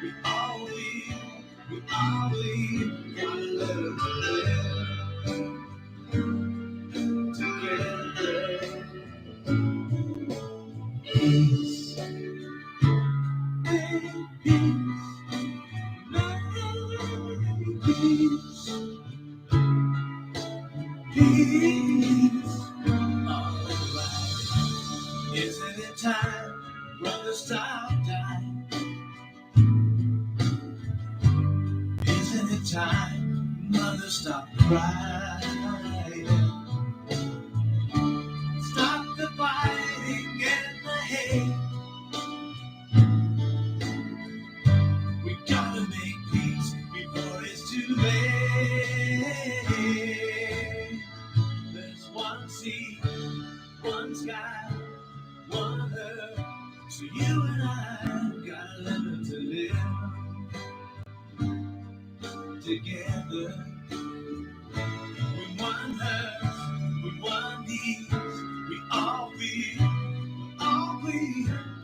we all gotta learn to live together. Peace, peace, peace, peace. Alright, isn't it time, brother, stop dying? Isn't it time, mother, stop crying? Stop the fighting and the hate. We gotta make peace before it's too late. There's one sea, one sky, one earth. So you and I gotta learn to live together. With one earth, with one needs, we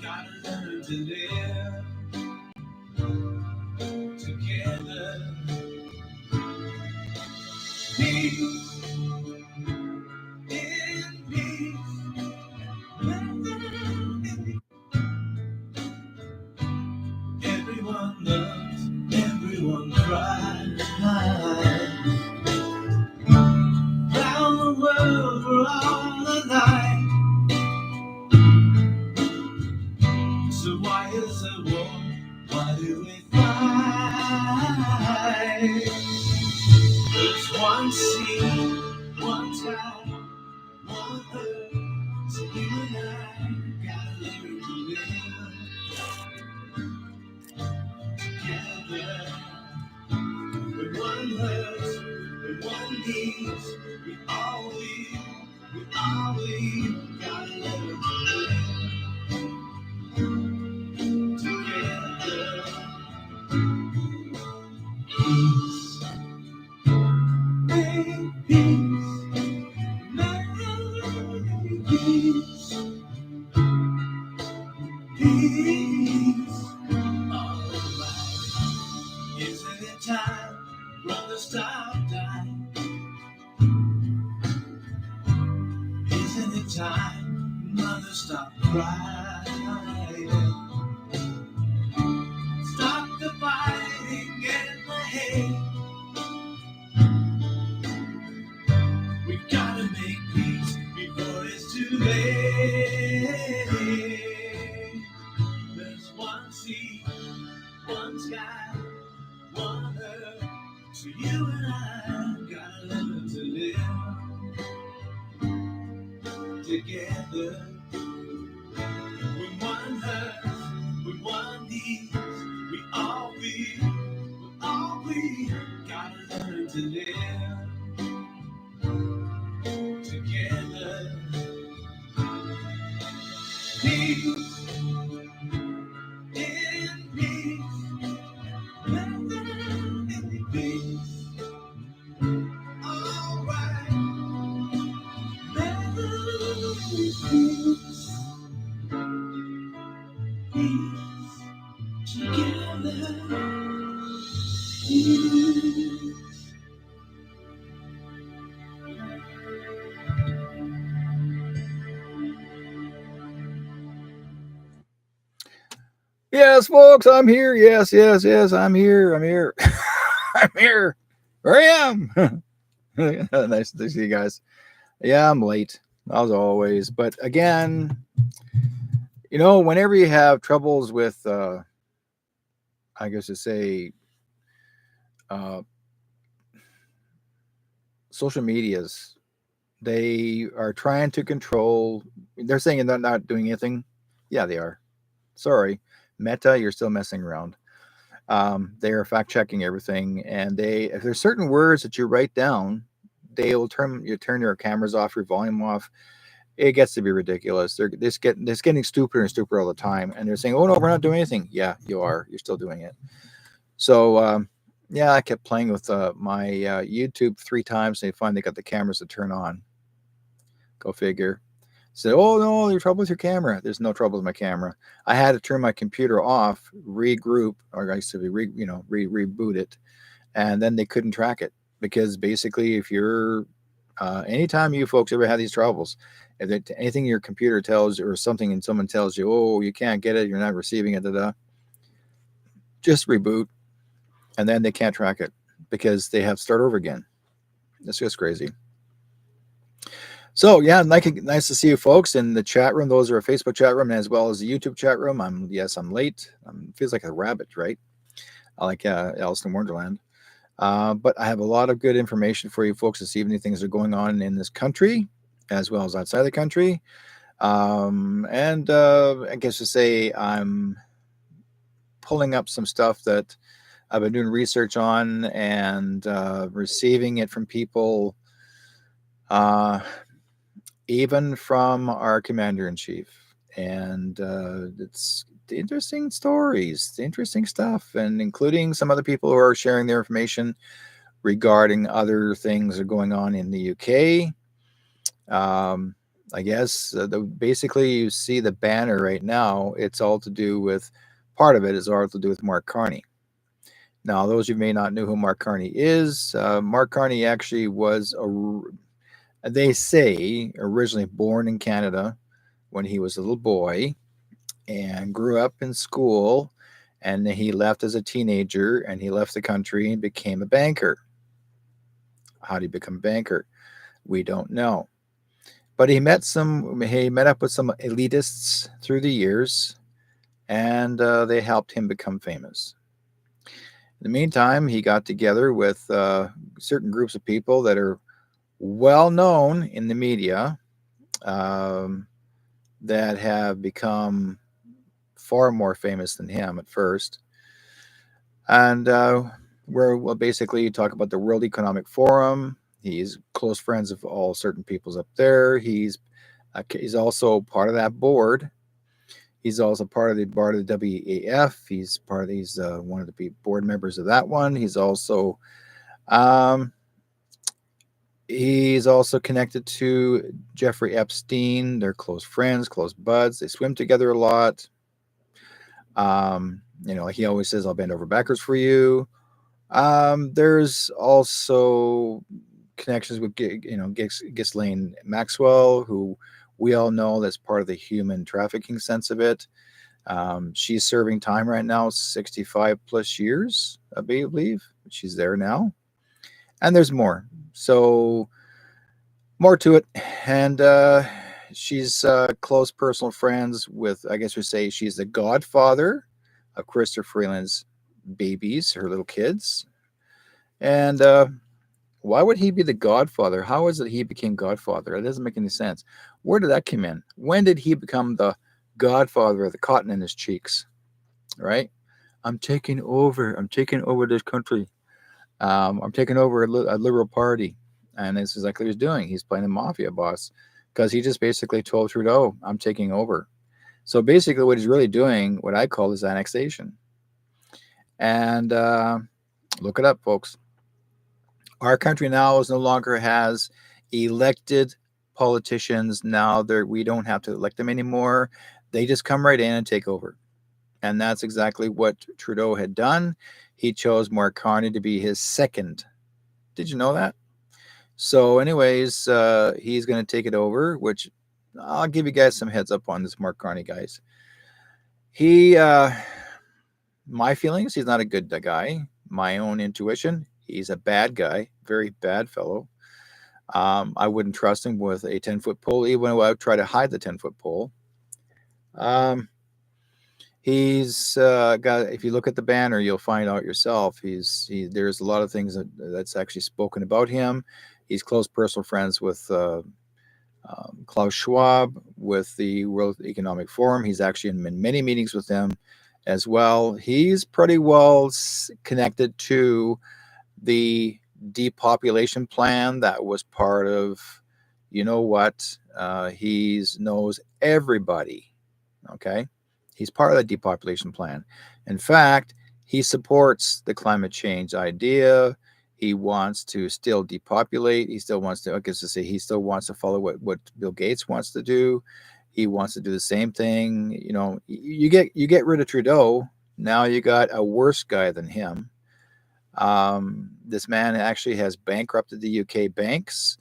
gotta learn to live together. Peace in peace. Everyone loves, everyone cries. Round the world we're all alike. So why is there war? Why do we fight? There's one sea, one sky, one earth. So you and I gotta learn to live together. With one hurts, with one needs, we all gotta learn to live together. Peace, make peace, make peace, peace. Alright, isn't it time, brother, stop dying? Isn't it time, mother, stop crying? Stop the fighting and the hate. We gotta make peace before it's too late. There's one sea, one sky, one earth. So you and I gotta learn to live together. With one earth, with one needs, we gotta learn to live together. Peace in peace, in peace. Alright, peace, peace together. Peace. Yes, folks, I'm here. Yes, I'm here. I'm here. I'm here. Where I am. Nice to see you guys. Yeah, I'm late, as always. But again, whenever you have troubles with, I guess to say, uh, social medias, they are trying to control. They're saying they're not doing anything. Yeah, they are. Sorry, Meta, you're still messing around. They are fact checking everything, and if there's certain words that you write down, they will turn your cameras off, your volume off. It gets to be ridiculous. They're getting stupider and stupider all the time, and they're saying, "Oh no, we're not doing anything." Yeah, you are. You're still doing it. So yeah, I kept playing with my YouTube 3 times. And they finally got the cameras to turn on. Go figure. Said, "Oh no, there's trouble with your camera." There's no trouble with my camera. I had to turn my computer off, regroup, or I said, reboot it, and then they couldn't track it because basically, if you're anytime you folks ever have these troubles, if anything your computer tells or something, and someone tells you, "Oh, you can't get it, you're not receiving it," just reboot, and then they can't track it because they have to start over again. It's just crazy. So yeah, nice to see you folks in the chat room. Those are a Facebook chat room as well as the YouTube chat room. I'm late. Feels like a rabbit, right? I like Alice in Wonderland. But I have a lot of good information for you folks this evening. Things are going on in this country as well as outside the country. And I guess to say I'm pulling up some stuff that I've been doing research on and receiving it from people, even from our commander in chief. And it's interesting stories, interesting stuff, and including some other people who are sharing their information regarding other things that are going on in the UK. I guess basically you see the banner right now. It's all to do with part of it is all to do with Mark Carney. Now, those of you may not know who Mark Carney is. Mark Carney actually was they say originally born in Canada when he was a little boy and grew up in school, and then he left as a teenager and he left the country and became a banker. How did he become a banker? We don't know. But he met up with some elitists through the years, and they helped him become famous. In the meantime, he got together with certain groups of people that are well known in the media, that have become far more famous than him at first. And we'll basically talk about the World Economic Forum. He's close friends of all certain peoples up there. He's also part of that board. He's also part of the board of the WEF. He's one of the board members of that one. He's also connected to Jeffrey Epstein. They're close friends, close buds. They swim together a lot. He always says, "I'll bend over backwards for you." There's also connections with Ghislaine Maxwell, who we all know that's part of the human trafficking sense of it. She's serving time right now, 65 plus years, I believe. She's there now. And there's more. So more to it. And she's close personal friends with, I guess we say she's the godfather of Christopher Freeland's babies, her little kids. And why would he be the godfather? How is it he became godfather? It doesn't make any sense. Where did that come in? When did he become the godfather of the cotton in his cheeks? Right? I'm taking over this country. I'm taking over a liberal party. And this is exactly what he's doing. He's playing the mafia boss because he just basically told Trudeau, I'm taking over. So basically what he's really doing, what I call is annexation. And look it up, folks. Our country now no longer has elected politicians. Now we don't have to elect them anymore. They just come right in and take over. And that's exactly what Trudeau had done. He chose Mark Carney to be his second. Did you know that? So anyways, he's going to take it over, which I'll give you guys some heads up on this Mark Carney, guys. My feelings, he's not a good guy. My own intuition, he's a bad guy, very bad fellow. I wouldn't trust him with a 10-foot pole, even though I would try to hide the 10-foot pole. He's got, if you look at the banner, you'll find out yourself. There's a lot of things that's actually spoken about him. He's close personal friends with Klaus Schwab, with the World Economic Forum. He's actually in many meetings with them as well. He's pretty well connected to the depopulation plan that was part of, he knows everybody. Okay. He's part of the depopulation plan. In fact, he supports the climate change idea. He wants to still depopulate. He still wants to, I guess to say, he still wants to follow what Bill Gates wants to do. He wants to do the same thing. You get rid of Trudeau. Now you got a worse guy than him. This man actually has bankrupted the UK banks.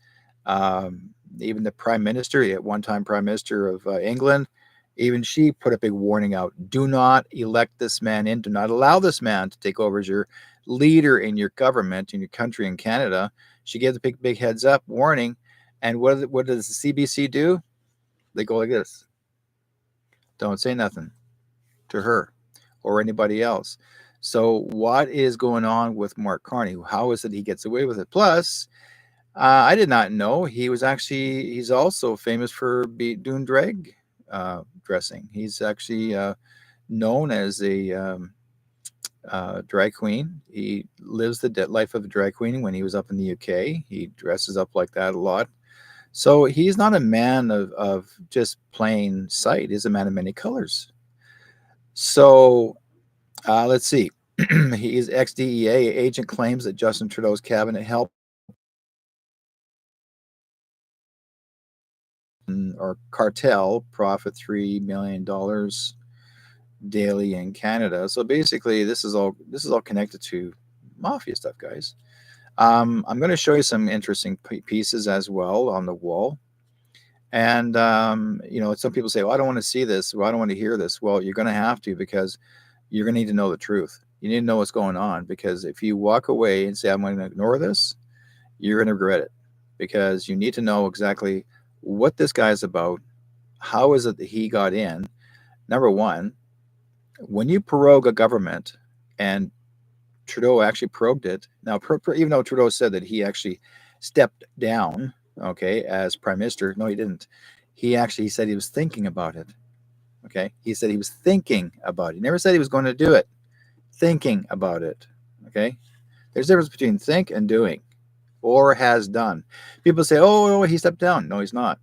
Even the prime minister, at one time prime minister of England, even she put a big warning out. Do not elect this man in. Do not allow this man to take over as your leader in your government, in your country, in Canada. She gave the big heads up warning. And what does the CBC do? They go like this. Don't say nothing to her or anybody else. So what is going on with Mark Carney? How is it he gets away with it? Plus, I did not know he's also famous for doing drag dressing. He's actually known as a drag queen. He lives the life of a drag queen when he was up in the UK. He dresses up like that a lot. So he's not a man of just plain sight. He's a man of many colors. So let's see. He's ex-DEA agent claims that Justin Trudeau's cabinet helped or cartel profit $3 million daily in Canada. So basically, this is all connected to mafia stuff, guys. I'm going to show you some interesting pieces as well on the wall. And some people say, "Well, I don't want to see this. Well, I don't want to hear this." Well, you're going to have to, because you're going to need to know the truth. You need to know what's going on, because if you walk away and say, "I'm going to ignore this," you're going to regret it, because you need to know exactly what this guy is about. How is it that he got in? Number one, when you prorogue a government, and Trudeau actually prorogued it. Now, even though Trudeau said that he actually stepped down, okay, as prime minister, no, he didn't. He said he was thinking about it. Okay, he said he was thinking about it. He never said he was going to do it. Thinking about it. Okay, there's a difference between think and doing, or has done. People say, "Oh, he stepped down." No, he's not.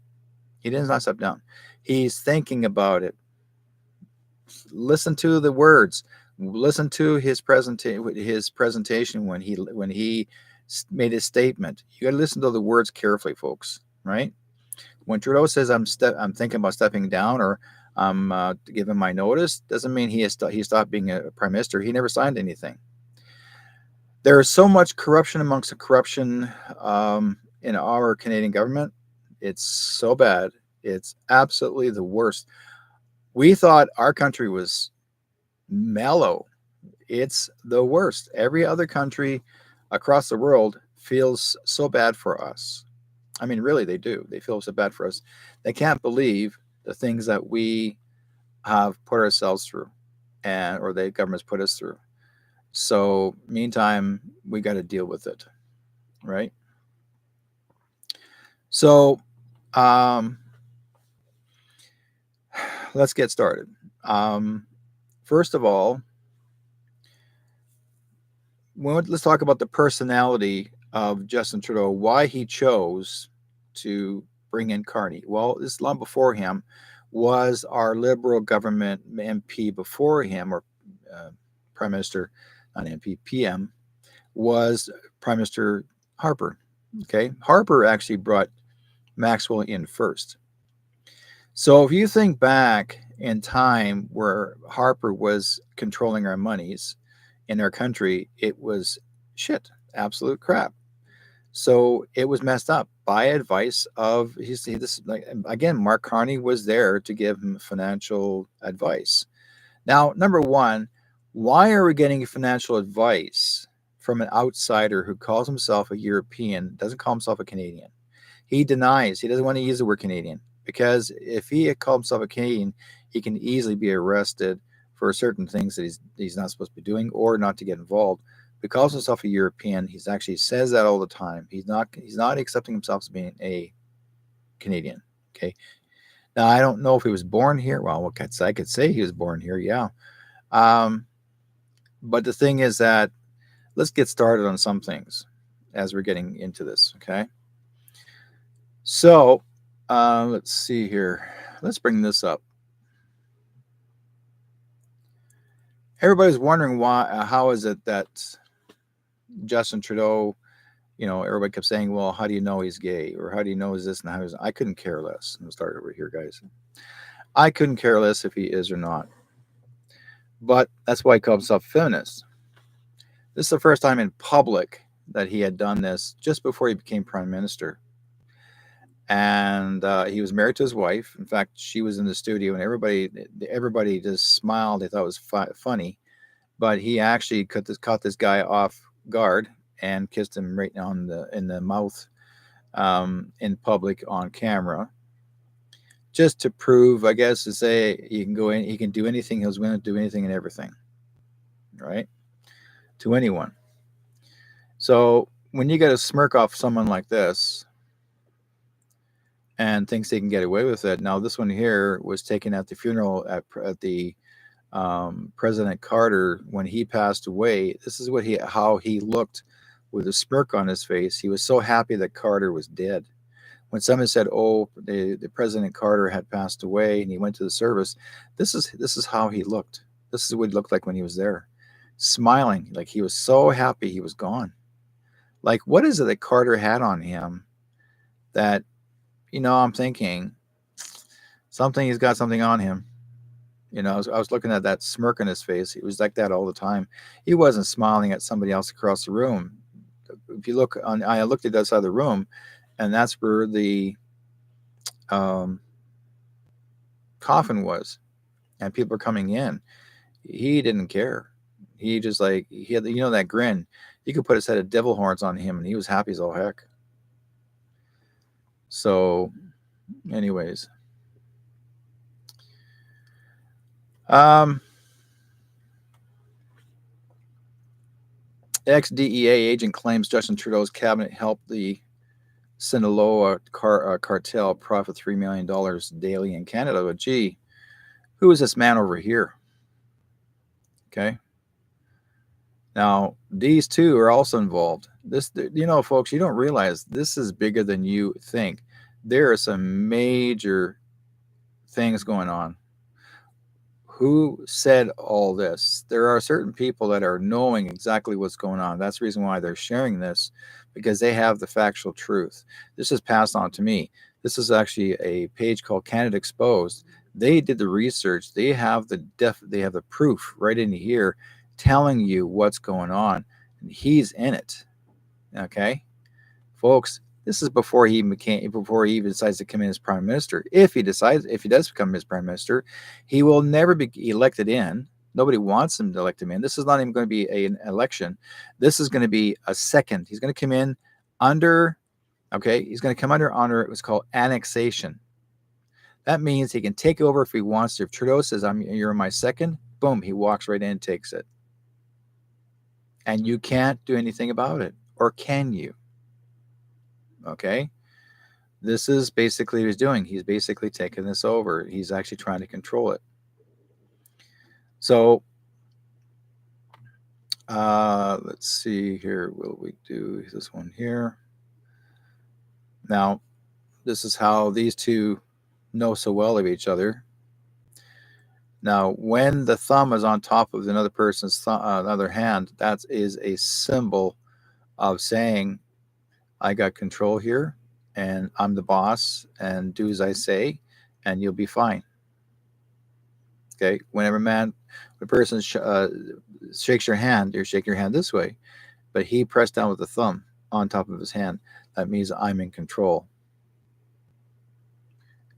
He did not step down. He's thinking about it. Listen to the words. Listen to his presentation when he made his statement. You got to listen to the words carefully, folks. Right? When Trudeau says I'm thinking about stepping down, or I'm giving my notice, doesn't mean he stopped being a prime minister. He never signed anything. There is so much corruption amongst the corruption in our Canadian government. It's so bad. It's absolutely the worst. We thought our country was mellow. It's the worst. Every other country across the world feels so bad for us. I mean, really, they do. They feel so bad for us. They can't believe the things that we have put ourselves through, or the government's put us through. So, meantime, we got to deal with it, right? So, let's get started. First of all, let's talk about the personality of Justin Trudeau, why he chose to bring in Carney. Well, this long before him was our Liberal government MP before him, or Prime Minister, not MP, PM, was Prime Minister Harper. Okay, Harper actually brought Maxwell in first. So if you think back in time where Harper was controlling our monies in our country, it was shit, absolute crap. So it was messed up by advice of again, Mark Carney was there to give him financial advice. Now, number one, why are we getting financial advice from an outsider who calls himself a European, doesn't call himself a Canadian? He denies. He doesn't want to use the word Canadian, because if he had called himself a Canadian, he can easily be arrested for certain things that he's not supposed to be doing, or not to get involved. He calls himself a European. He's actually says that all the time. He's not accepting himself as being a Canadian. Okay. Now, I don't know if he was born here. Well, I could say he was born here. Yeah. But the thing is that let's get started on some things as we're getting into this. Okay. So let's see here. Let's bring this up. Everybody's wondering how is it that Justin Trudeau everybody kept saying, well, how do you know he's gay? Or how do you know is this and how is I couldn't care less. I'm gonna start over here, guys. I couldn't care less if he is or not. But that's why he called himself feminist. This is the first time in public that he had done this just before he became prime minister. And he was married to his wife. In fact, she was in the studio, and everybody just smiled. They thought it was funny, but he actually caught this guy off guard and kissed him right in the mouth in public on camera, just to prove, I guess, to say he can go in, he can do anything. He was willing to do anything and everything, right? To anyone. So when you get a smirk off someone like this and thinks they can get away with it, now this one here was taken at the funeral at the President Carter when he passed away. This is how he looked with a smirk on his face. He was so happy that Carter was dead. When someone said, "Oh, the President Carter had passed away," and he went to the service, this is how he looked. This is what he looked like when he was there, smiling, like he was so happy he was gone. Like, what is it that Carter had on him that, I'm thinking he's got something on him. I was looking at that smirk on his face. He was like that all the time. He wasn't smiling at somebody else across the room. If you look I looked at that side of the room, and that's where the coffin was, and people were coming in. He didn't care. He just he had that grin. You could put a set of devil horns on him, and he was happy as all heck. So, anyways, ex-DEA agent claims Justin Trudeau's cabinet helped the Sinaloa cartel profit $3 million daily in Canada. But gee, who is this man over here? Okay. Now, these two are also involved. This, folks, you don't realize this is bigger than you think. There are some major things going on. Who said all this? There are certain people that are knowing exactly what's going on. That's the reason why they're sharing this, because they have the factual truth. This is passed on to me. This is actually a page called Canada Exposed. They did the research. They have the proof right in here telling you what's going on. And he's in it. Okay? Folks, this is before he even decides to come in as prime minister. If he does become his prime minister, he will never be elected in. Nobody wants him to elect him in. This is not even going to be an election. This is going to be a second. He's going to come in under, he's going to come under what's called annexation. That means he can take over if he wants to. If Trudeau says, you're my second, boom, he walks right in and takes it. And you can't do anything about it. Or can you? Okay, this is basically what he's doing. He's basically taking this over. He's actually trying to control it. So let's see here. Will we do this one here? Now, this is how these two know so well of each other. Now, when the thumb is on top of another person's other hand, that is a symbol of saying, I got control here, and I'm the boss, and do as I say, and you'll be fine. Okay, whenever a person shakes your hand, you shake your hand this way, but he pressed down with the thumb on top of his hand. That means I'm in control,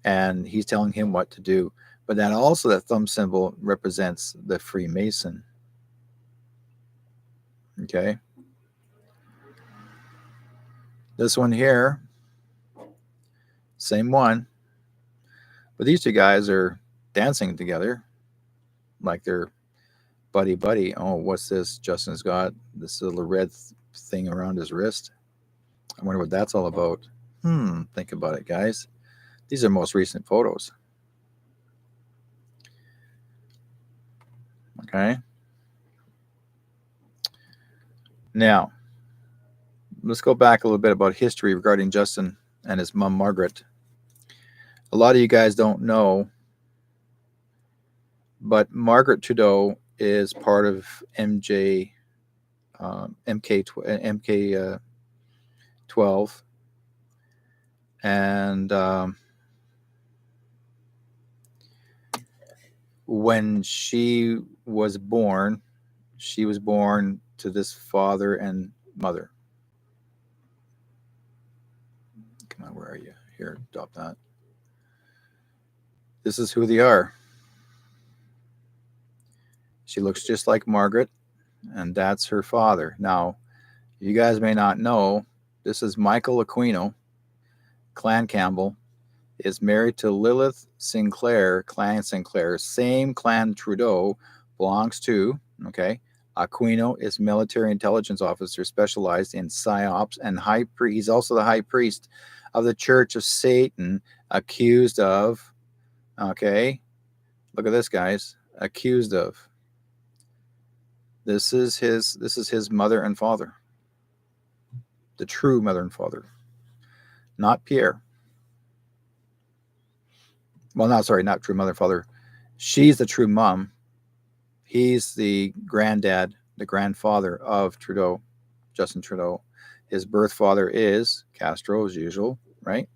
and he's telling him what to do. But that thumb symbol represents the Freemason. Okay. This one here, same one. But these two guys are dancing together like they're buddy. Oh, what's this? Justin's got this little red thing around his wrist. I wonder what that's all about. Think about it, guys. These are most recent photos. Okay. Now, let's go back a little bit about history regarding Justin and his mom, Margaret. A lot of you guys don't know, but Margaret Trudeau is part of MK 12. And when she was born to this father and mother. Come on, where are you? Here, drop that. This is who they are. She looks just like Margaret, and that's her father. Now, you guys may not know, this is Michael Aquino, Clan Campbell, is married to Lilith Sinclair, Clan Sinclair, same clan Trudeau belongs to, okay? Aquino is military intelligence officer specialized in psyops and high priest. He's also the high priest of the Church of Satan, accused of, okay, look at this, guys, accused of. This is his mother and father. The true mother and father. Not Pierre. Well, no, sorry, not true mother and father. She's the true mom. He's the granddad, the grandfather of Trudeau, Justin Trudeau. His birth father is Castro, as usual, right?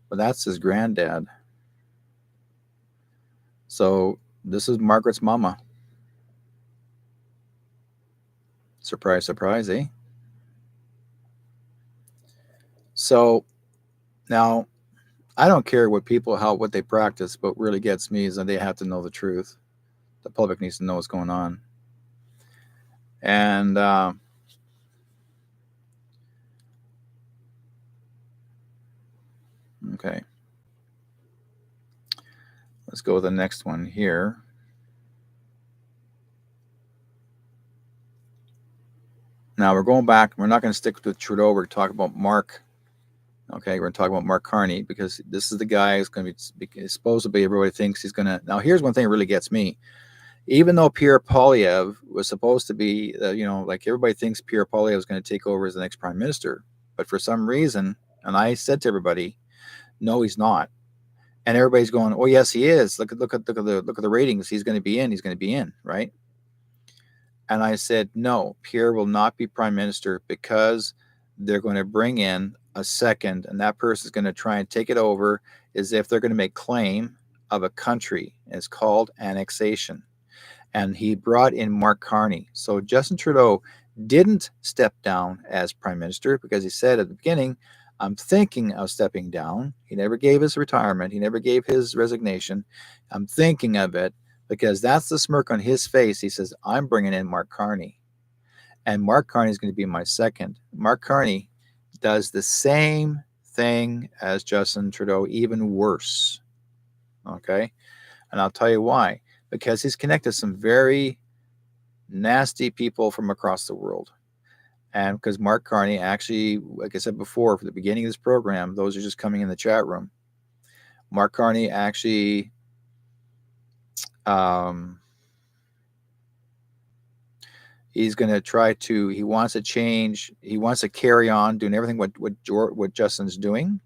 But that's his granddad. So this is Margaret's mama. Surprise, surprise, eh? So now, I don't care what they practice, but what really gets me is that they have to know the truth. The public needs to know what's going on. And okay, let's go with the next one here. Now we're going back. We're not going to stick with Trudeau. We're going to talk about Mark. Okay, we're going to talk about Mark Carney, because this is the guy who's going to be supposedly, everybody thinks he's going to. Now, here's one thing that really gets me. Even though Pierre Poilievre was supposed to be, like everybody thinks Pierre Poilievre is going to take over as the next prime minister, but for some reason, and I said to everybody, no, he's not. And everybody's going, oh yes, he is. Look at the ratings. He's going to be in. He's going to be in, right? And I said, no, Pierre will not be prime minister, because they're going to bring in a second, and that person is going to try and take it over as if they're going to make claim of a country. It's called annexation. And he brought in Mark Carney. So Justin Trudeau didn't step down as prime minister, because he said at the beginning, I'm thinking of stepping down. He never gave his retirement. He never gave his resignation. I'm thinking of it, because that's the smirk on his face. He says, I'm bringing in Mark Carney. And Mark Carney is going to be my second. Mark Carney does the same thing as Justin Trudeau, even worse. Okay? And I'll tell you why. Because he's connected some very nasty people from across the world. And because Mark Carney actually, like I said before, for the beginning of this program, those are just coming in the chat room. Mark Carney actually he's going to he wants to change, he wants to carry on doing everything what Justin's doing.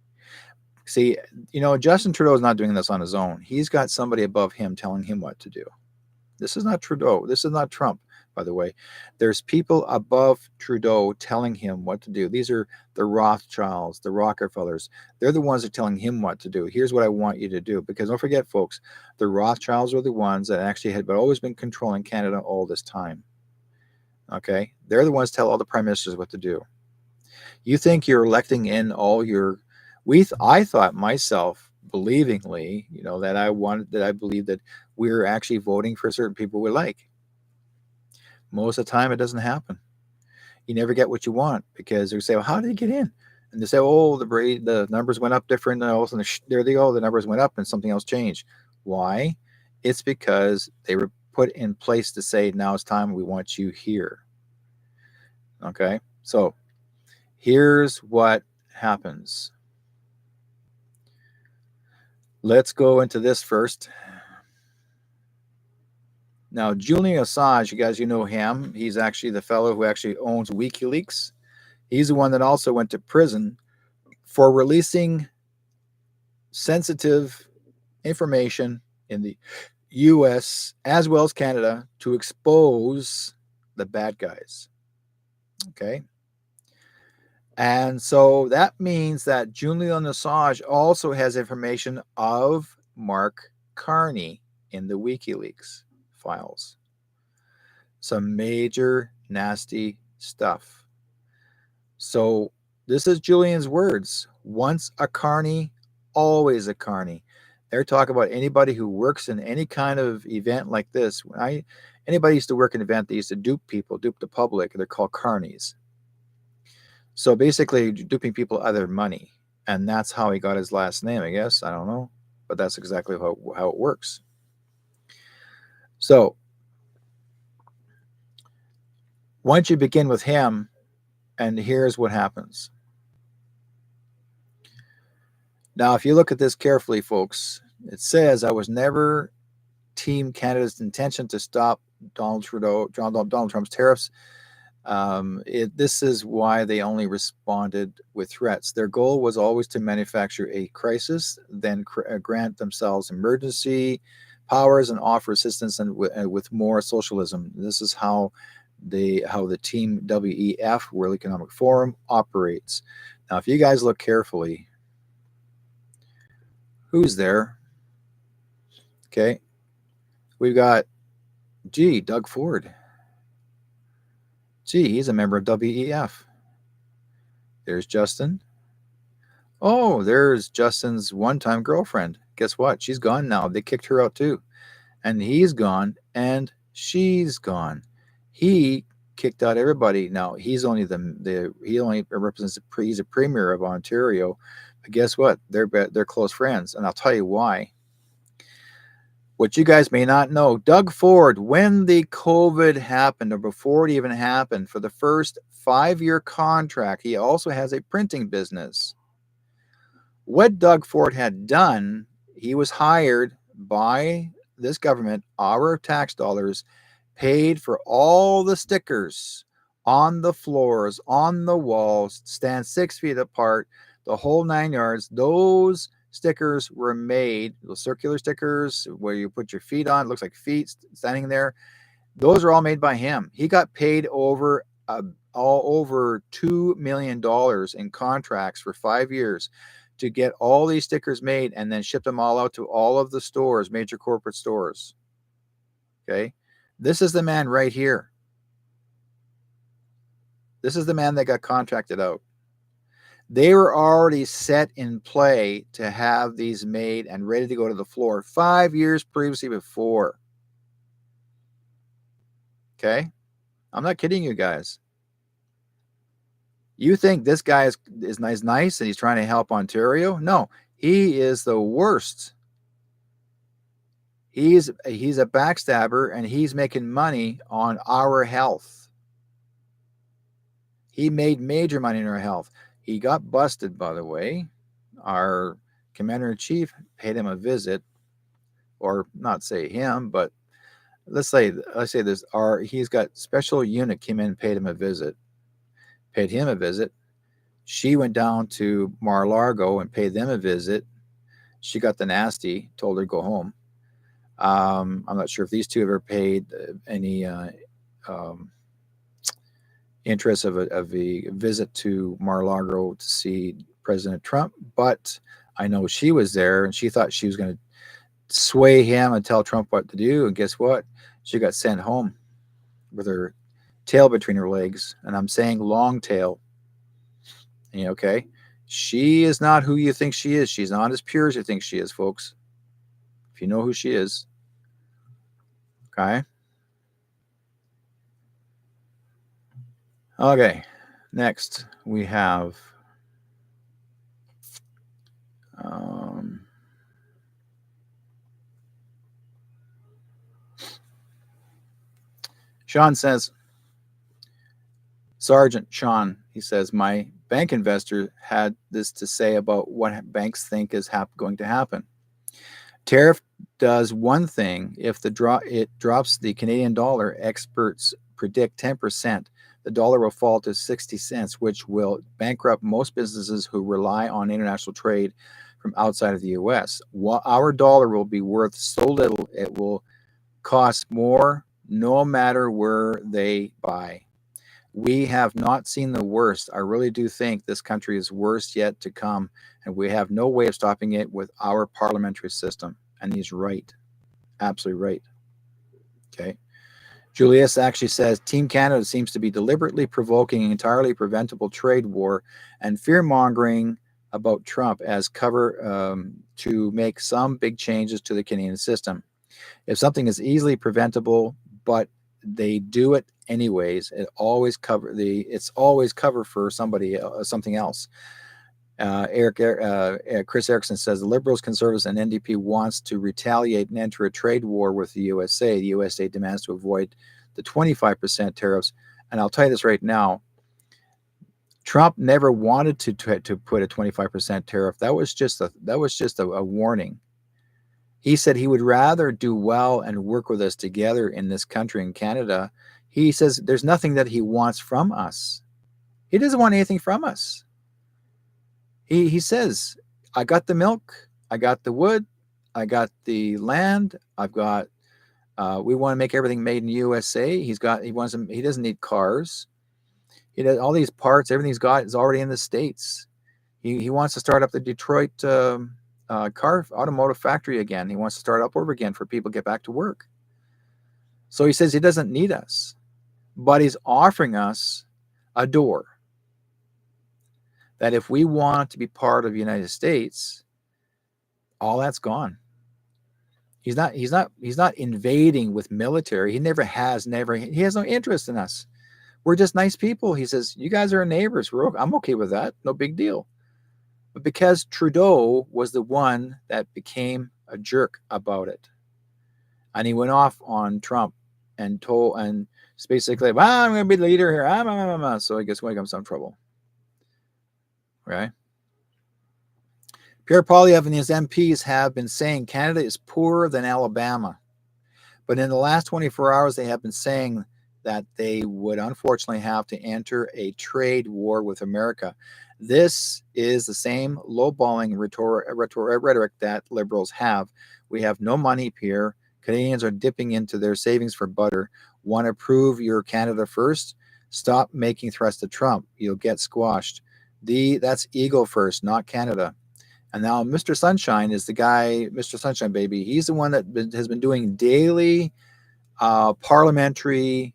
See, Justin Trudeau is not doing this on his own. He's got somebody above him telling him what to do. This is not Trudeau. This is not Trump, by the way. There's people above Trudeau telling him what to do. These are the Rothschilds, the Rockefellers. They're the ones that are telling him what to do. Here's what I want you to do. Because don't forget, folks, the Rothschilds are the ones that actually had always been controlling Canada all this time. Okay? They're the ones that tell all the prime ministers what to do. You think you're electing in all your... I thought myself, believingly, that I believe that we're actually voting for certain people we like. Most of the time, it doesn't happen. You never get what you want, because they say, well, how did he get in? And they say, oh, the numbers went up different, and all of a sudden, there they go, the numbers went up and something else changed. Why? It's because they were put in place to say, now it's time, we want you here. Okay? So here's what happens. Let's go into this first. Now, Julian Assange, you guys, know him. He's actually the fellow who actually owns WikiLeaks. He's the one that also went to prison for releasing sensitive information in the U.S. as well as Canada to expose the bad guys. Okay? And so that means that Julian Assange also has information of Mark Carney in the WikiLeaks files. Some major nasty stuff. So this is Julian's words. Once a Carney, always a Carney. They're talking about anybody who works in any kind of event like this. Anybody used to work in an event, they used to dupe people, dupe the public. They're called Carneys. So basically, duping people out of their money. And that's how he got his last name, I guess. I don't know. But that's exactly how it works. So once you begin with him, and here's what happens. Now, if you look at this carefully, folks, it says I was never Team Canada's intention to stop Donald Trump's tariffs. This is why they only responded with threats. Their goal was always to manufacture a crisis, then grant themselves emergency powers and offer assistance and with more socialism. This is how the team WEF, World Economic Forum, operates. Now, if you guys look carefully, who's there? Okay, we've got Doug Ford. He's a member of WEF. There's Justin. Oh, there's Justin's one-time girlfriend. Guess what? She's gone now. They kicked her out too. And he's gone, and she's gone. He kicked out everybody. Now he's only he only represents he's a premier of Ontario. But guess what? They're close friends, and I'll tell you why. What you guys may not know, Doug Ford, when the COVID happened, or before it even happened, for the first 5-year contract, he also has a printing business. What Doug Ford had done, he was hired by this government, our tax dollars, paid for all the stickers on the floors, on the walls, stand 6 feet apart, the whole 9 yards. Those stickers were made, those circular stickers where you put your feet on, it looks like feet standing there. Those are all made by him. He got paid all over $2 million in contracts for 5 years to get all these stickers made and then ship them all out to all of the stores, major corporate stores. Okay. This is the man right here. This is the man that got contracted out. They were already set in play to have these made and ready to go to the floor 5 years previously before. Okay? I'm not kidding you guys. You think this guy is nice and he's trying to help Ontario? No, he is the worst. He's a backstabber, and he's making money on our health. He made major money in our health. He got busted, by the way. Our commander-in-chief paid him a visit, or not say him, but let's say this. He's got special unit came in and paid him a visit. She went down to Mar-a-Lago and paid them a visit. She got the nasty, told her to go home. I'm not sure if these two ever paid any interest of a visit to Mar-a-Lago to see President Trump, but I know she was there and she thought she was going to sway him and tell Trump what to do. And guess what? She got sent home with her tail between her legs. And I'm saying long tail. Okay? She is not who you think she is. She's not as pure as you think she is, folks. If you know who she is. Okay? Okay. Next, we have Sean says, Sergeant Sean, he says, my bank investor had this to say about what banks think is going to happen. Tariff does one thing. If it drops the Canadian dollar, experts predict 10%. The dollar will fall to 60 cents, which will bankrupt most businesses who rely on international trade from outside of the U.S. Our dollar will be worth so little, it will cost more no matter where they buy. We have not seen the worst. I really do think this country is worse yet to come, and we have no way of stopping it with our parliamentary system. And he's right. Absolutely right. Okay. Julius actually says Team Canada seems to be deliberately provoking an entirely preventable trade war and fear mongering about Trump as cover to make some big changes to the Canadian system. If something is easily preventable, but they do it anyways, it's always cover for something else. Chris Erickson says the Liberals, Conservatives, and NDP wants to retaliate and enter a trade war with the USA. The USA demands to avoid the 25% tariffs. And I'll tell you this right now, Trump never wanted to put a 25% tariff. That was just a warning. He said he would rather do well and work with us together in this country, in Canada. He says there's nothing that he wants from us. He doesn't want anything from us. He says, I got the milk, I got the wood, I got the land, I've got, we want to make everything made in the USA. He doesn't need cars. He does all these parts, everything he's got is already in the States. He wants to start up the Detroit car automotive factory again. He wants to start up over again for people to get back to work. So he says he doesn't need us, but he's offering us a door that if we want to be part of the United States, all that's gone. He's not invading with military. He has no interest in us. We're just nice people. He says, you guys are neighbors. I'm okay with that. No big deal. But because Trudeau was the one that became a jerk about it, and he went off on Trump and it's basically, well, I'm going to be the leader here. So I guess when he comes some trouble. Right? Pierre Poilievre and his MPs have been saying Canada is poorer than Alabama. But in the last 24 hours, they have been saying that they would unfortunately have to enter a trade war with America. This is the same lowballing rhetoric that Liberals have. We have no money here. Canadians are dipping into their savings for butter. Want to prove you're Canada first? Stop making threats to Trump. You'll get squashed. That's ego first, not Canada. And now Mr. Sunshine is the guy, Mr. Sunshine Baby. He's the one that has been doing daily parliamentary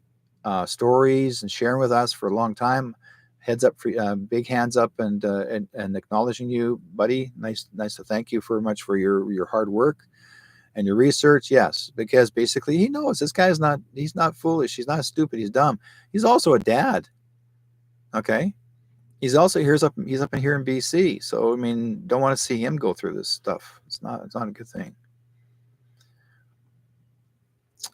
stories and sharing with us for a long time. Heads up, big hands up, and acknowledging you, buddy. Nice to thank you very much for your hard work and your research. Yes, because basically he knows this guy's he's not foolish. He's not stupid. He's dumb. He's also a dad. Okay. He's also he's up in here in BC. So I mean, don't want to see him go through this stuff. It's not a good thing.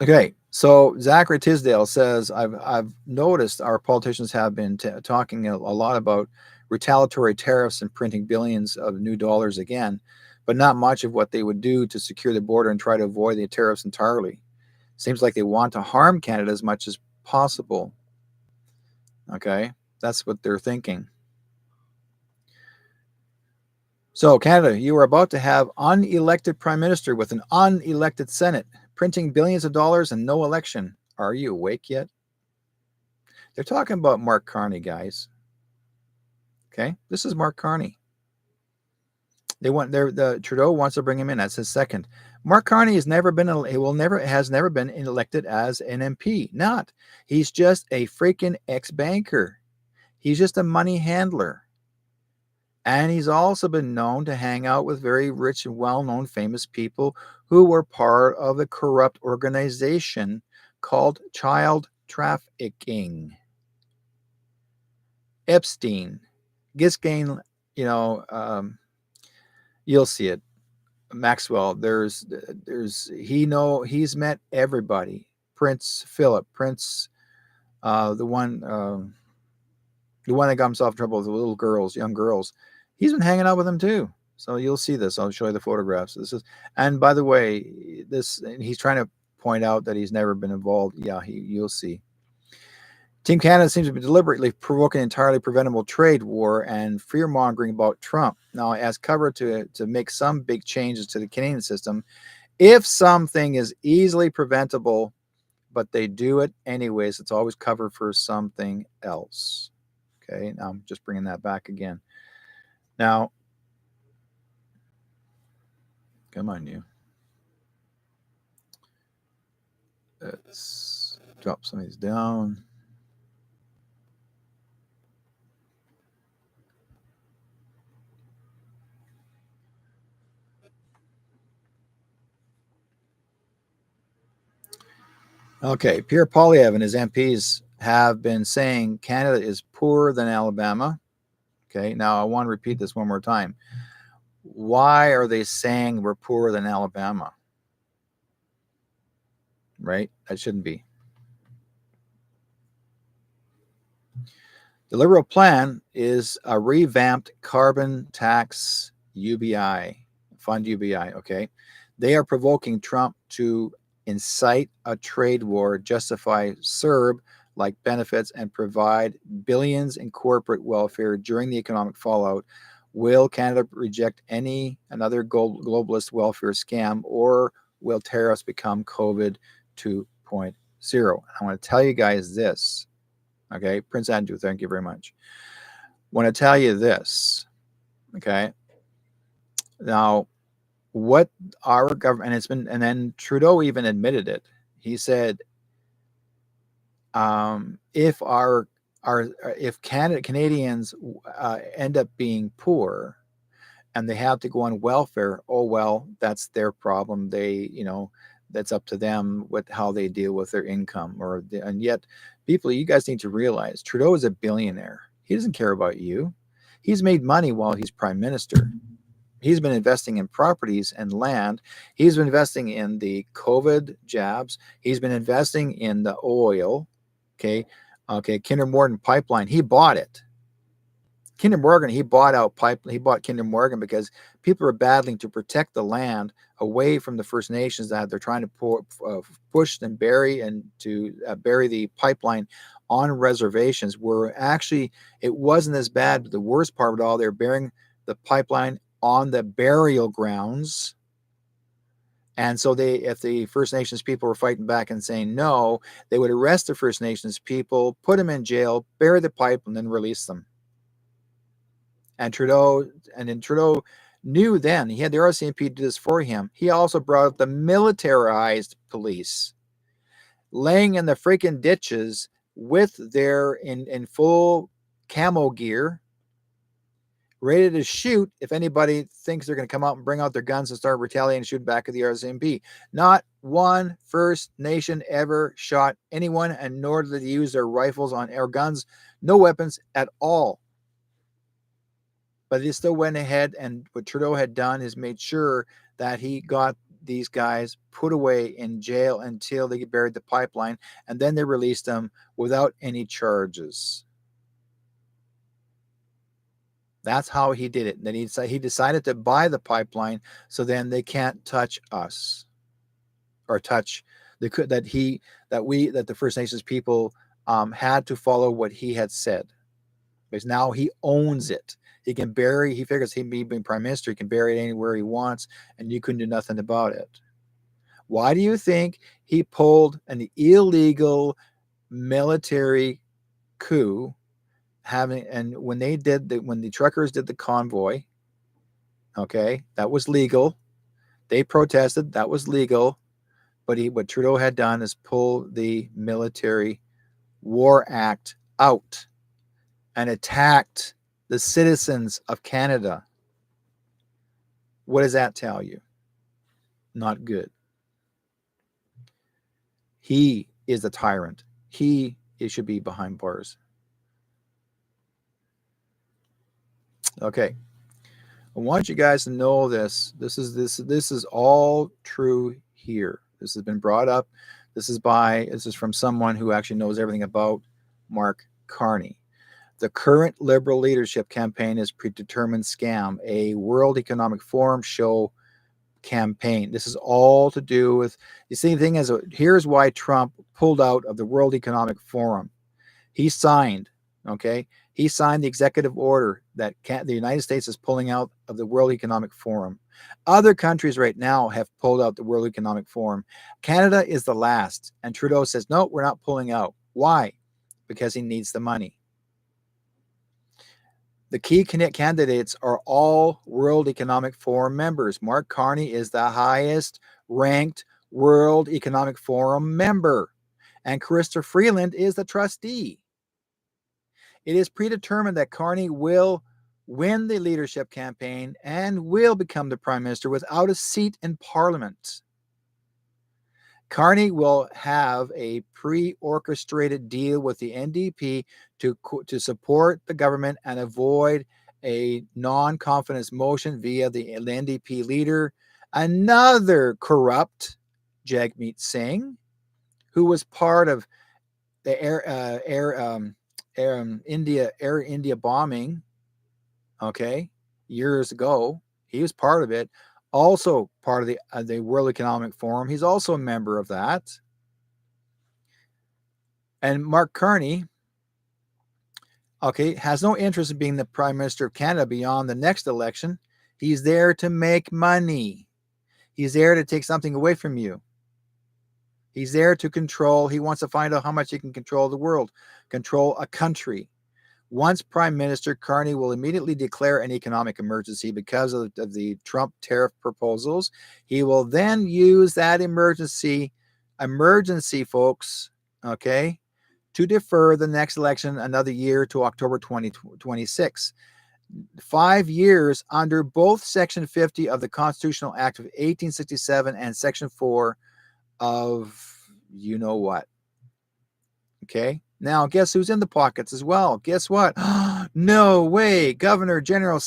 Okay, so Zachary Tisdale says I've noticed our politicians have been talking a lot about retaliatory tariffs and printing billions of new dollars again, but not much of what they would do to secure the border and try to avoid the tariffs entirely. Seems like they want to harm Canada as much as possible. Okay, that's what they're thinking. So, Canada, you are about to have unelected Prime Minister with an unelected Senate, printing billions of dollars and no election. Are you awake yet? They're talking about Mark Carney, guys. Okay, this is Mark Carney. Trudeau wants to bring him in. That's his second. Mark Carney has never been elected as an MP. He's just a freaking ex-banker. He's just a money handler. And he's also been known to hang out with very rich and well-known famous people who were part of a corrupt organization called child trafficking. Epstein, Ghislaine, you'll see it. Maxwell, he's met everybody. Prince Philip, the one that got himself in trouble with the little girls, young girls. He's been hanging out with them too. So you'll see this. I'll show you the photographs. And by the way, he's trying to point out that he's never been involved. Yeah, you'll see. Team Canada seems to be deliberately provoking an entirely preventable trade war and fear-mongering about Trump. Now, as cover to make some big changes to the Canadian system, if something is easily preventable, but they do it anyways. It's always covered for something else. Okay, now I'm just bringing that back again. Now, come on, you. Let's drop some of these down. Okay, Pierre Poilievre and his MPs have been saying Canada is poorer than Alabama. Okay, now I want to repeat this one more time. Why are they saying we're poorer than Alabama? Right? That shouldn't be. The Liberal plan is a revamped carbon tax UBI, fund UBI, okay? They are provoking Trump to incite a trade war, justify CERB like benefits, and provide billions in corporate welfare during the economic fallout. Will Canada reject another globalist welfare scam, or will tariffs become COVID 2.0? I want to tell you guys this. Okay, Prince Andrew, thank you very much. Want to tell you this. Okay, now what our government, and it's been, and then Trudeau even admitted it. He said, if if Canadians end up being poor and they have to go on welfare, oh well, that's their problem. They, that's up to them with how they deal with their income. And yet, people, you guys need to realize Trudeau is a billionaire. He doesn't care about you. He's made money while he's prime minister. He's been investing in properties and land. He's been investing in the COVID jabs. He's been investing in the oil. Okay, Kinder Morgan pipeline. He bought it. Kinder Morgan, he bought Kinder Morgan because people are battling to protect the land away from the First Nations that they're trying to push and bury, and to bury the pipeline on reservations, where actually it wasn't as bad. But the worst part of it all, they're burying the pipeline on the burial grounds. And so if the First Nations people were fighting back and saying no, they would arrest the First Nations people, put them in jail, bury the pipe, and then release them. And Trudeau knew then, he had the RCMP do this for him. He also brought up the militarized police, laying in the freaking ditches with their in full camo gear, ready to shoot if anybody thinks they're going to come out and bring out their guns and start retaliating and shoot back at the RCMP. Not one First Nation ever shot anyone, and nor did they use their rifles or guns, no weapons at all. But he still went ahead, and what Trudeau had done is made sure that he got these guys put away in jail until they buried the pipeline, and then they released them without any charges. That's how he did it. Then he decided to buy the pipeline, so then they can't touch us or touch that the First Nations people had to follow what he had said, because now he owns it. He figures he being prime minister, he can bury it anywhere he wants, and you couldn't do nothing about it. Why do you think he pulled an illegal military coup? When the truckers did the convoy, okay, that was legal. They protested, that was legal. But what Trudeau had done is pull the Military War Act out and attacked the citizens of Canada. What does that tell you? Not good. He is a tyrant. He should be behind bars. Okay. I want you guys to know this. This is all true here. This has been brought up. This is from someone who actually knows everything about Mark Carney. The current Liberal leadership campaign is predetermined scam, a World Economic Forum show campaign. This is all to do with, you see, the thing is, here's why Trump pulled out of the World Economic Forum. He signed, Okay, he signed the executive order that the United States is pulling out of the World Economic Forum. Other countries right now have pulled out the World Economic Forum. Canada is the last, and Trudeau says, no, we're not pulling out. Why? Because he needs the money. The key candidates are all World Economic Forum members. Mark Carney is the highest ranked World Economic Forum member, and Chrysler Freeland is the trustee. It is predetermined that Carney will win the leadership campaign and will become the prime minister without a seat in parliament. Carney will have a pre-orchestrated deal with the NDP to support the government and avoid a non-confidence motion via the NDP leader, another corrupt Jagmeet Singh, who was part of the Air India bombing, okay, years ago. He was part of it. Also part of the World Economic Forum. He's also a member of that. And Mark Carney, okay, has no interest in being the Prime Minister of Canada beyond the next election. He's there to make money. He's there to take something away from you. He's there to control. He wants to find out how much he can control the world, control a country. Once Prime Minister, Carney will immediately declare an economic emergency because of the Trump tariff proposals. He will then use that emergency, folks, okay, to defer the next election another year to October 2026. 5 years under both Section 50 of the Constitutional Act of 1867 and Section 4 of you know what. Okay? Now, guess who's in the pockets as well? Guess what? No way. Governor General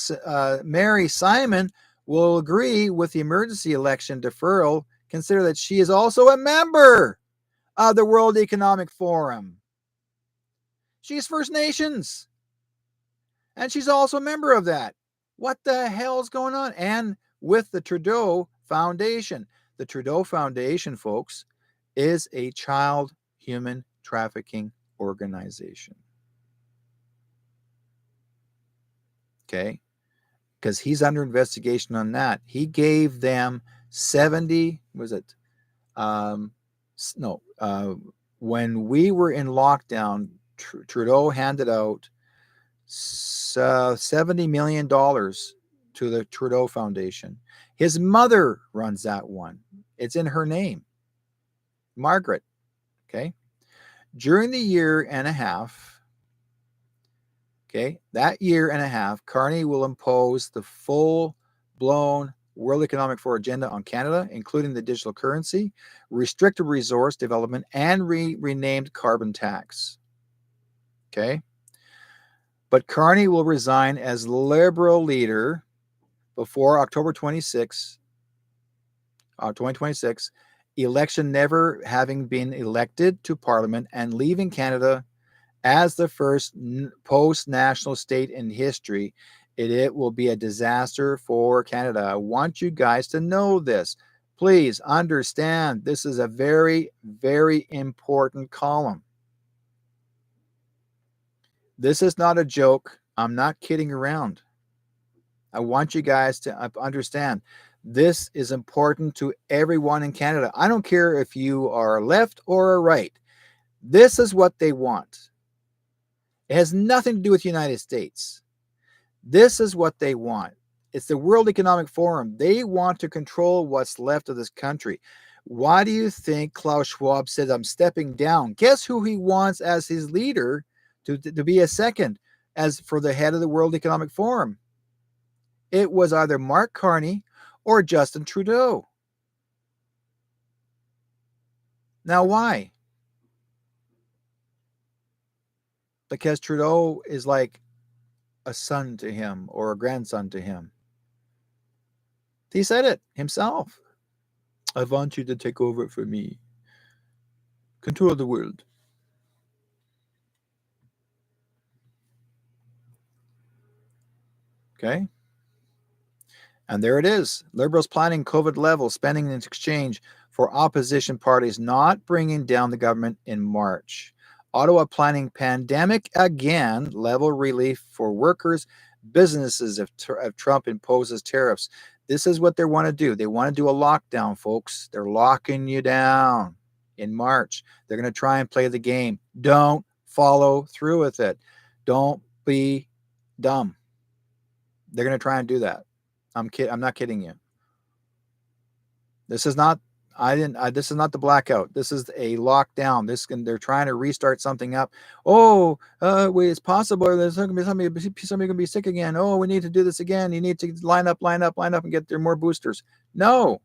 Mary Simon will agree with the emergency election deferral. Consider that she is also a member of the World Economic Forum. She's First Nations. And she's also a member of that. What the hell is going on? And with the Trudeau Foundation. The Trudeau Foundation, folks, is a child human trafficking organization. Okay? Because he's under investigation on that. He gave them 70, was it? When we were in lockdown, Trudeau handed out $70 million to the Trudeau Foundation. His mother runs that one. It's in her name. Margaret. Okay? During the year and a half, that year and a half, Carney will impose the full-blown World Economic Forum agenda on Canada, including the digital currency, restricted resource development, and renamed carbon tax. Okay? But Carney will resign as Liberal leader before October 26, 2026, election never having been elected to Parliament and leaving Canada as the first post-national state in history. It will be a disaster for Canada. I want you guys to know this. Please understand, this is a very, very important column. This is not a joke. I'm not kidding around. I want you guys to understand. This is important to everyone in Canada. I don't care if you are left or right. This is what they want. It has nothing to do with the United States. This is what they want. It's the World Economic Forum. They want to control what's left of this country. Why do you think Klaus Schwab said, I'm stepping down? Guess who he wants as his leader to be a second as for the head of the World Economic Forum? It was either Mark Carney or Justin Trudeau. Now, why? Because Trudeau is like a son to him or a grandson to him. He said it himself. I want you to take over for me. Control the world. Okay? And there it is. Liberals planning COVID level spending in exchange for opposition parties not bringing down the government in March. Ottawa planning pandemic again, level relief for workers, businesses if Trump imposes tariffs. This is what they want to do. They want to do a lockdown, folks. They're locking you down in March. They're going to try and play the game. Don't follow through with it. Don't be dumb. They're going to try and do that. I'm not kidding you. This is not this is not the blackout. This is a lockdown. They're trying to restart something up. Oh, wait, it's possible there's going to be somebody going to be sick again. Oh, we need to do this again. You need to line up, and get there more boosters. No,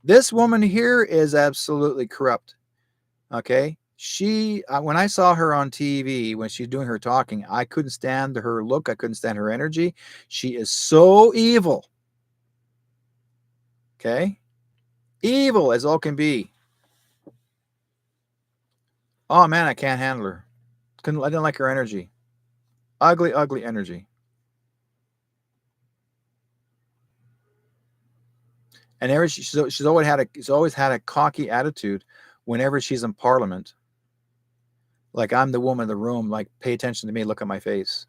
this woman here is absolutely corrupt. Okay, she when I saw her on TV when she's doing her talking, I couldn't stand her look. I couldn't stand her energy. She is so evil. Okay. Evil as all can be. Oh man, I can't handle her. I didn't like her energy. Ugly, ugly energy. And she's always had a cocky attitude whenever she's in Parliament. Like I'm the woman in the room. Like pay attention to me. Look at my face.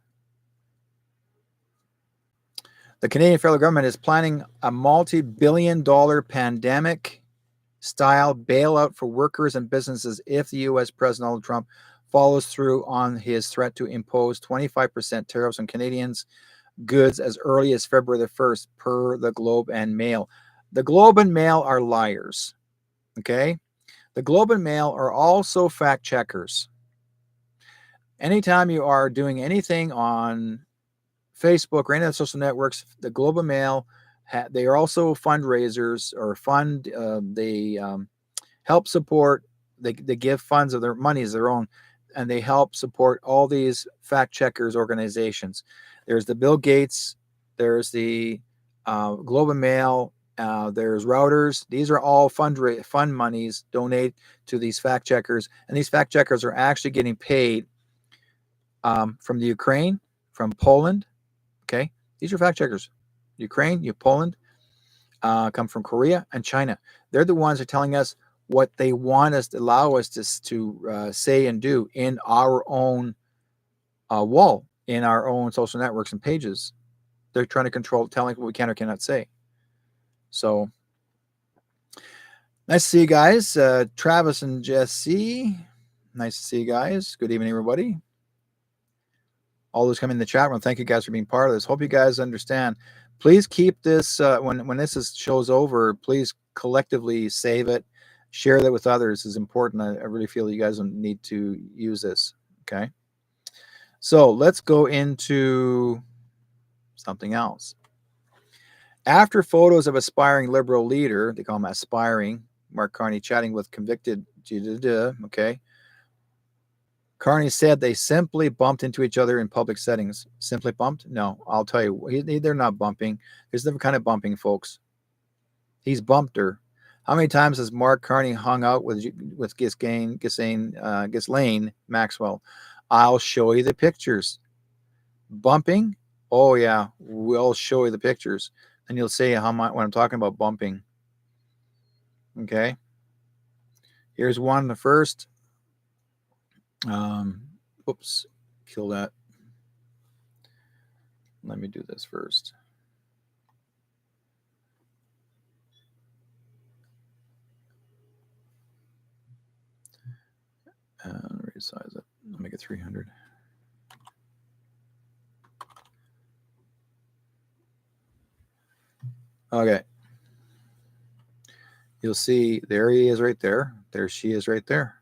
The Canadian federal government is planning a multi-billion-dollar pandemic-style bailout for workers and businesses if the U.S. President Donald Trump follows through on his threat to impose 25% tariffs on Canadians' goods as early as February the 1st, per the Globe and Mail. The Globe and Mail are liars, okay? The Globe and Mail are also fact checkers. Anytime you are doing anything on Facebook or any of the social networks, the Globe and Mail, they are also fundraisers or they help support, they give funds of their money as their own, and they help support all these fact checkers organizations. There's the Bill Gates, there's the Globe and Mail, there's Routers. These are all fund monies donate to these fact checkers, and these fact checkers are actually getting paid from the Ukraine, from Poland. Okay, these are fact checkers. Ukraine, Poland, come from Korea and China. They're the ones who are telling us what they want us to allow us to say and do in our own wall, in our own social networks and pages. They're trying to control, telling what we can or cannot say. So nice to see you guys, Travis and Jesse. Nice to see you guys. Good evening, everybody. All those coming in the chat room, thank you guys for being part of this. Hope you guys understand. Please keep this when this show's over. Please collectively save it, share that with others. Is important. I really feel you guys need to use this. Okay, so let's go into something else. After photos of aspiring Liberal leader, they call him aspiring, Mark Carney, chatting with convicted. Okay. Carney said they simply bumped into each other in public settings. Simply bumped? No, I'll tell you, they're not bumping. There's different kind of bumping, folks. He's bumped her. How many times has Mark Carney hung out with Ghislaine Maxwell? I'll show you the pictures. Bumping? Oh yeah, we'll show you the pictures, and you'll see when I'm talking about bumping. Okay. Here's one. The first. Oops, kill that. Let me do this first. Resize it. I'll make it 300. Okay. You'll see there he is right there. There she is right there.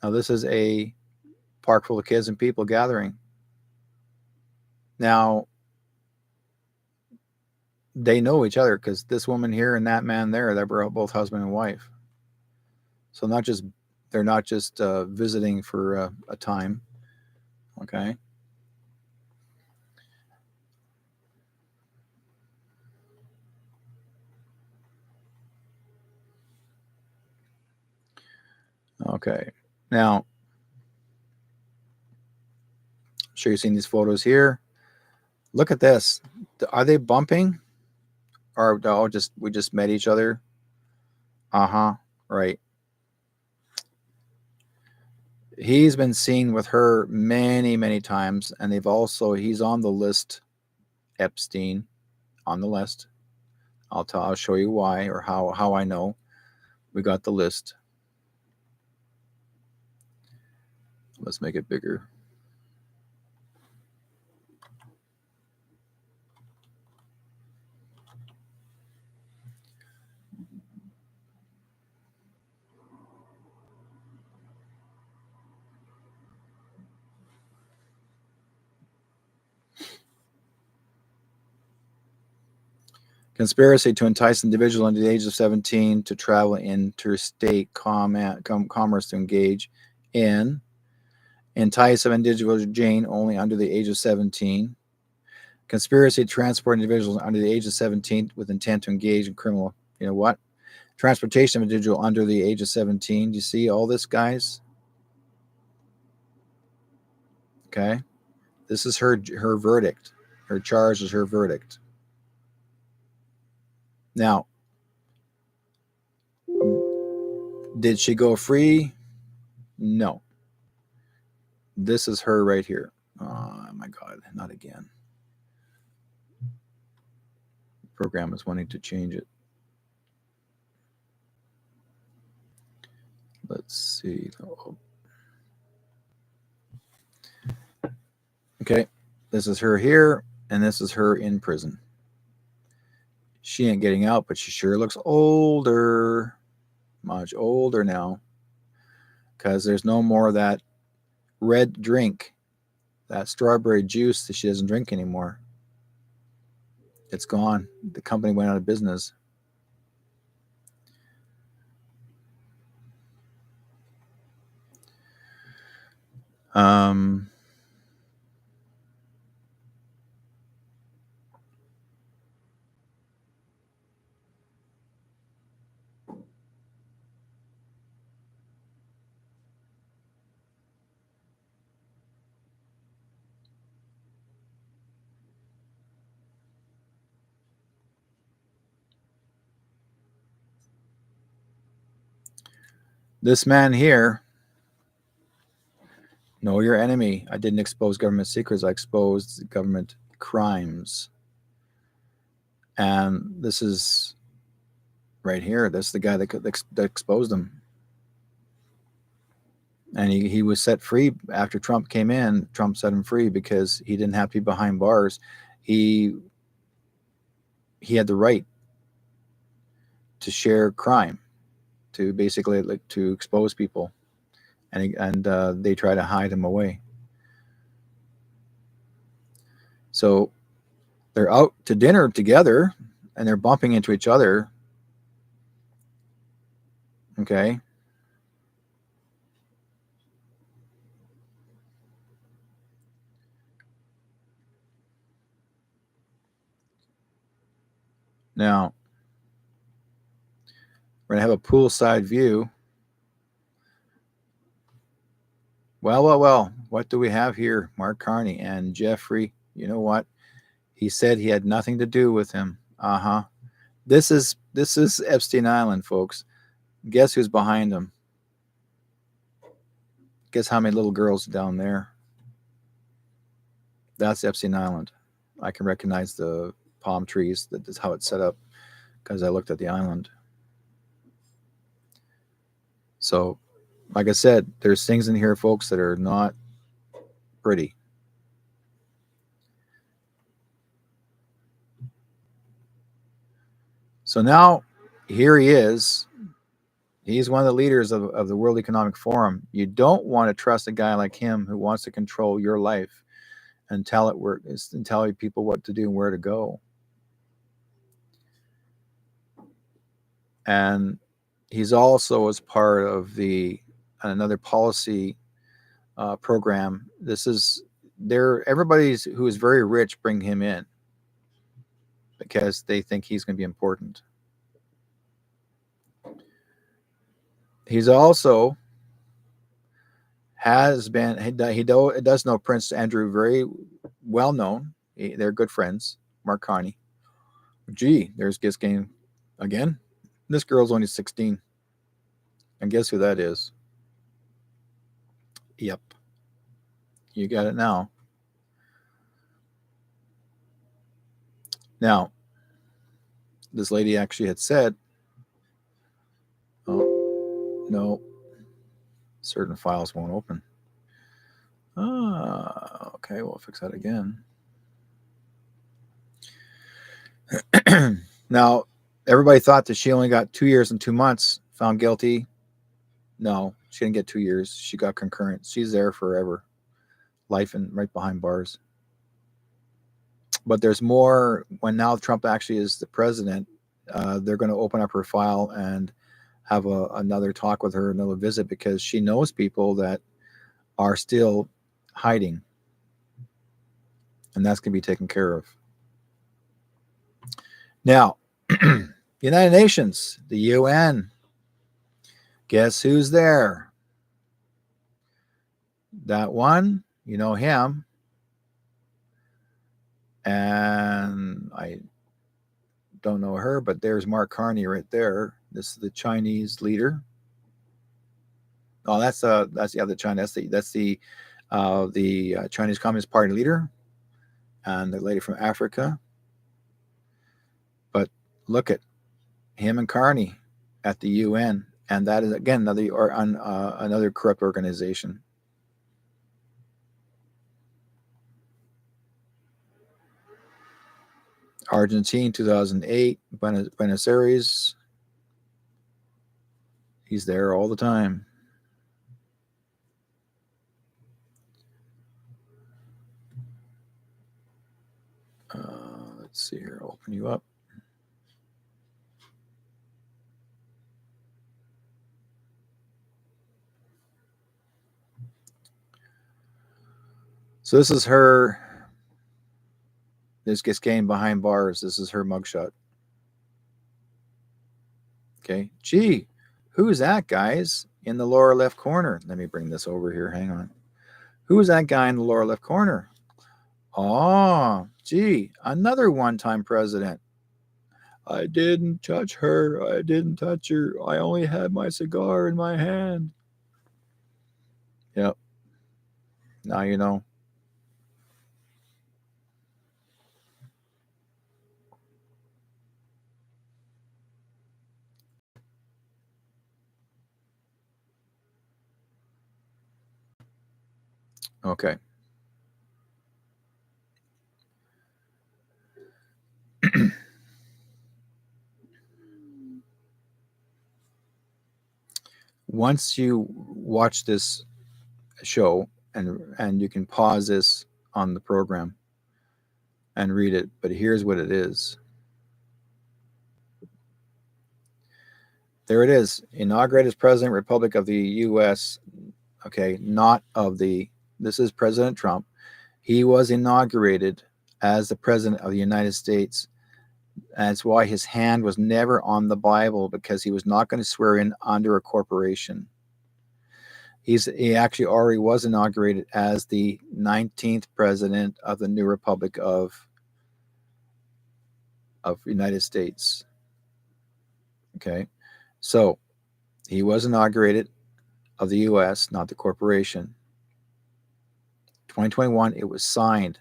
Now this is a park full of kids and people gathering. Now they know each other because this woman here and that man there, they're both husband and wife. So they're not just visiting for a time. Okay. Okay. Now, I'm sure you've seen these photos here. Look at this. Are they bumping? Or we just met each other? Right. He's been seen with her many, many times, and he's on the list, Epstein, on the list. I'll show you why, or how I know. We got the list. Let's make it bigger. Conspiracy to entice individuals under the age of 17 to travel interstate commerce to engage in. Entice of individuals Jane only under the age of 17. Conspiracy to transport individuals under the age of 17 with intent to engage in criminal. You know what? Transportation of individual under the age of 17. Do you see all this, guys? Okay. This is her verdict. Her charge is her verdict. Now, did she go free? No. This is her right here. Oh my God, not again. The program is wanting to change it. Let's see. Okay, this is her here, and this is her in prison. She ain't getting out, but she sure looks older. Much older now. Because there's no more of that red drink, that strawberry juice that she doesn't drink anymore. It's gone. The company went out of business. This man here, know your enemy. I didn't expose government secrets. I exposed government crimes. And this is right here. This is the guy that exposed them. And he was set free after Trump came in. Trump set him free because he didn't have to be behind bars. He had the right to share crime, to basically to expose people, and they try to hide him away. So they're out to dinner together, and they're bumping into each other. Okay. Now we're gonna have a poolside view. Well. What do we have here? Mark Carney and Jeffrey. You know what? He said he had nothing to do with him. This is Epstein Island, folks. Guess who's behind him? Guess how many little girls are down there? That's Epstein Island. I can recognize the palm trees. That's how it's set up because I looked at the island. So, like I said, there's things in here, folks, that are not pretty. So now here he is. He's one of the leaders of the World Economic Forum. You don't want to trust a guy like him who wants to control your life and tell people what to do and where to go. And he's also as part of another policy program. This is everybody who is very rich bring him in because they think he's going to be important. He's also has been he does know Prince Andrew very well known. They're good friends. Mark Carney. Gee, there's Gis Game again. This girl's only 16. And guess who that is? Yep. You got it now. Now, this lady actually had said, oh, no, certain files won't open. Okay, we'll fix that again. Now, everybody thought that she only got 2 years and 2 months, found guilty. No, she didn't get 2 years. She got concurrent. She's there forever. Life and right behind bars. But there's more. When now Trump actually is the president, they're going to open up her file and have another talk with her, another visit, because she knows people that are still hiding. And that's going to be taken care of. Now, United Nations, the UN. Guess who's there? That one, you know him. And I don't know her, but there's Mark Carney right there. This is the Chinese leader. Oh, that's the China. That's the Chinese Communist Party leader, and the lady from Africa. But look at him and Carney at the UN, and that is again another corrupt organization. Argentina, 2008, Buenos Aires. He's there all the time. Let's see here. I'll open you up. So this is her. This gets gained behind bars. This is her mugshot. Okay. Gee, who's that, guys? In the lower left corner. Let me bring this over here. Hang on. Who's that guy in the lower left corner? Oh, gee, another one-time president. I didn't touch her. I didn't touch her. I only had my cigar in my hand. Yep. Now you know. Okay. Once you watch this show, and you can pause this on the program and read it, but here's what it is. There it is. Inaugurated as President, Republic of the U.S. Okay, not of the. This is President Trump. He was inaugurated as the President of the United States. That's why his hand was never on the Bible, because he was not going to swear in under a corporation. He actually already was inaugurated as the 19th president of the new Republic of United States. Okay, so he was inaugurated of the U.S., not the corporation. 2021, it was signed.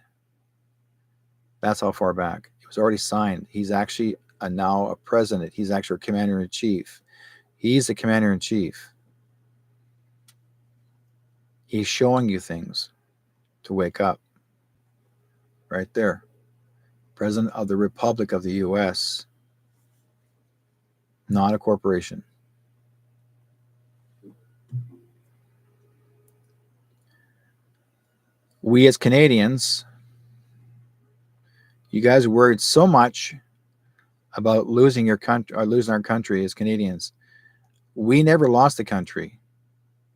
That's how far back. It was already signed. He's actually now a president. He's actually a commander-in-chief. He's the commander-in-chief. He's showing you things to wake up. Right there. President of the Republic of the U.S., not a corporation. We as Canadians, you guys worried so much about losing your country or losing our country as Canadians. We never lost the country.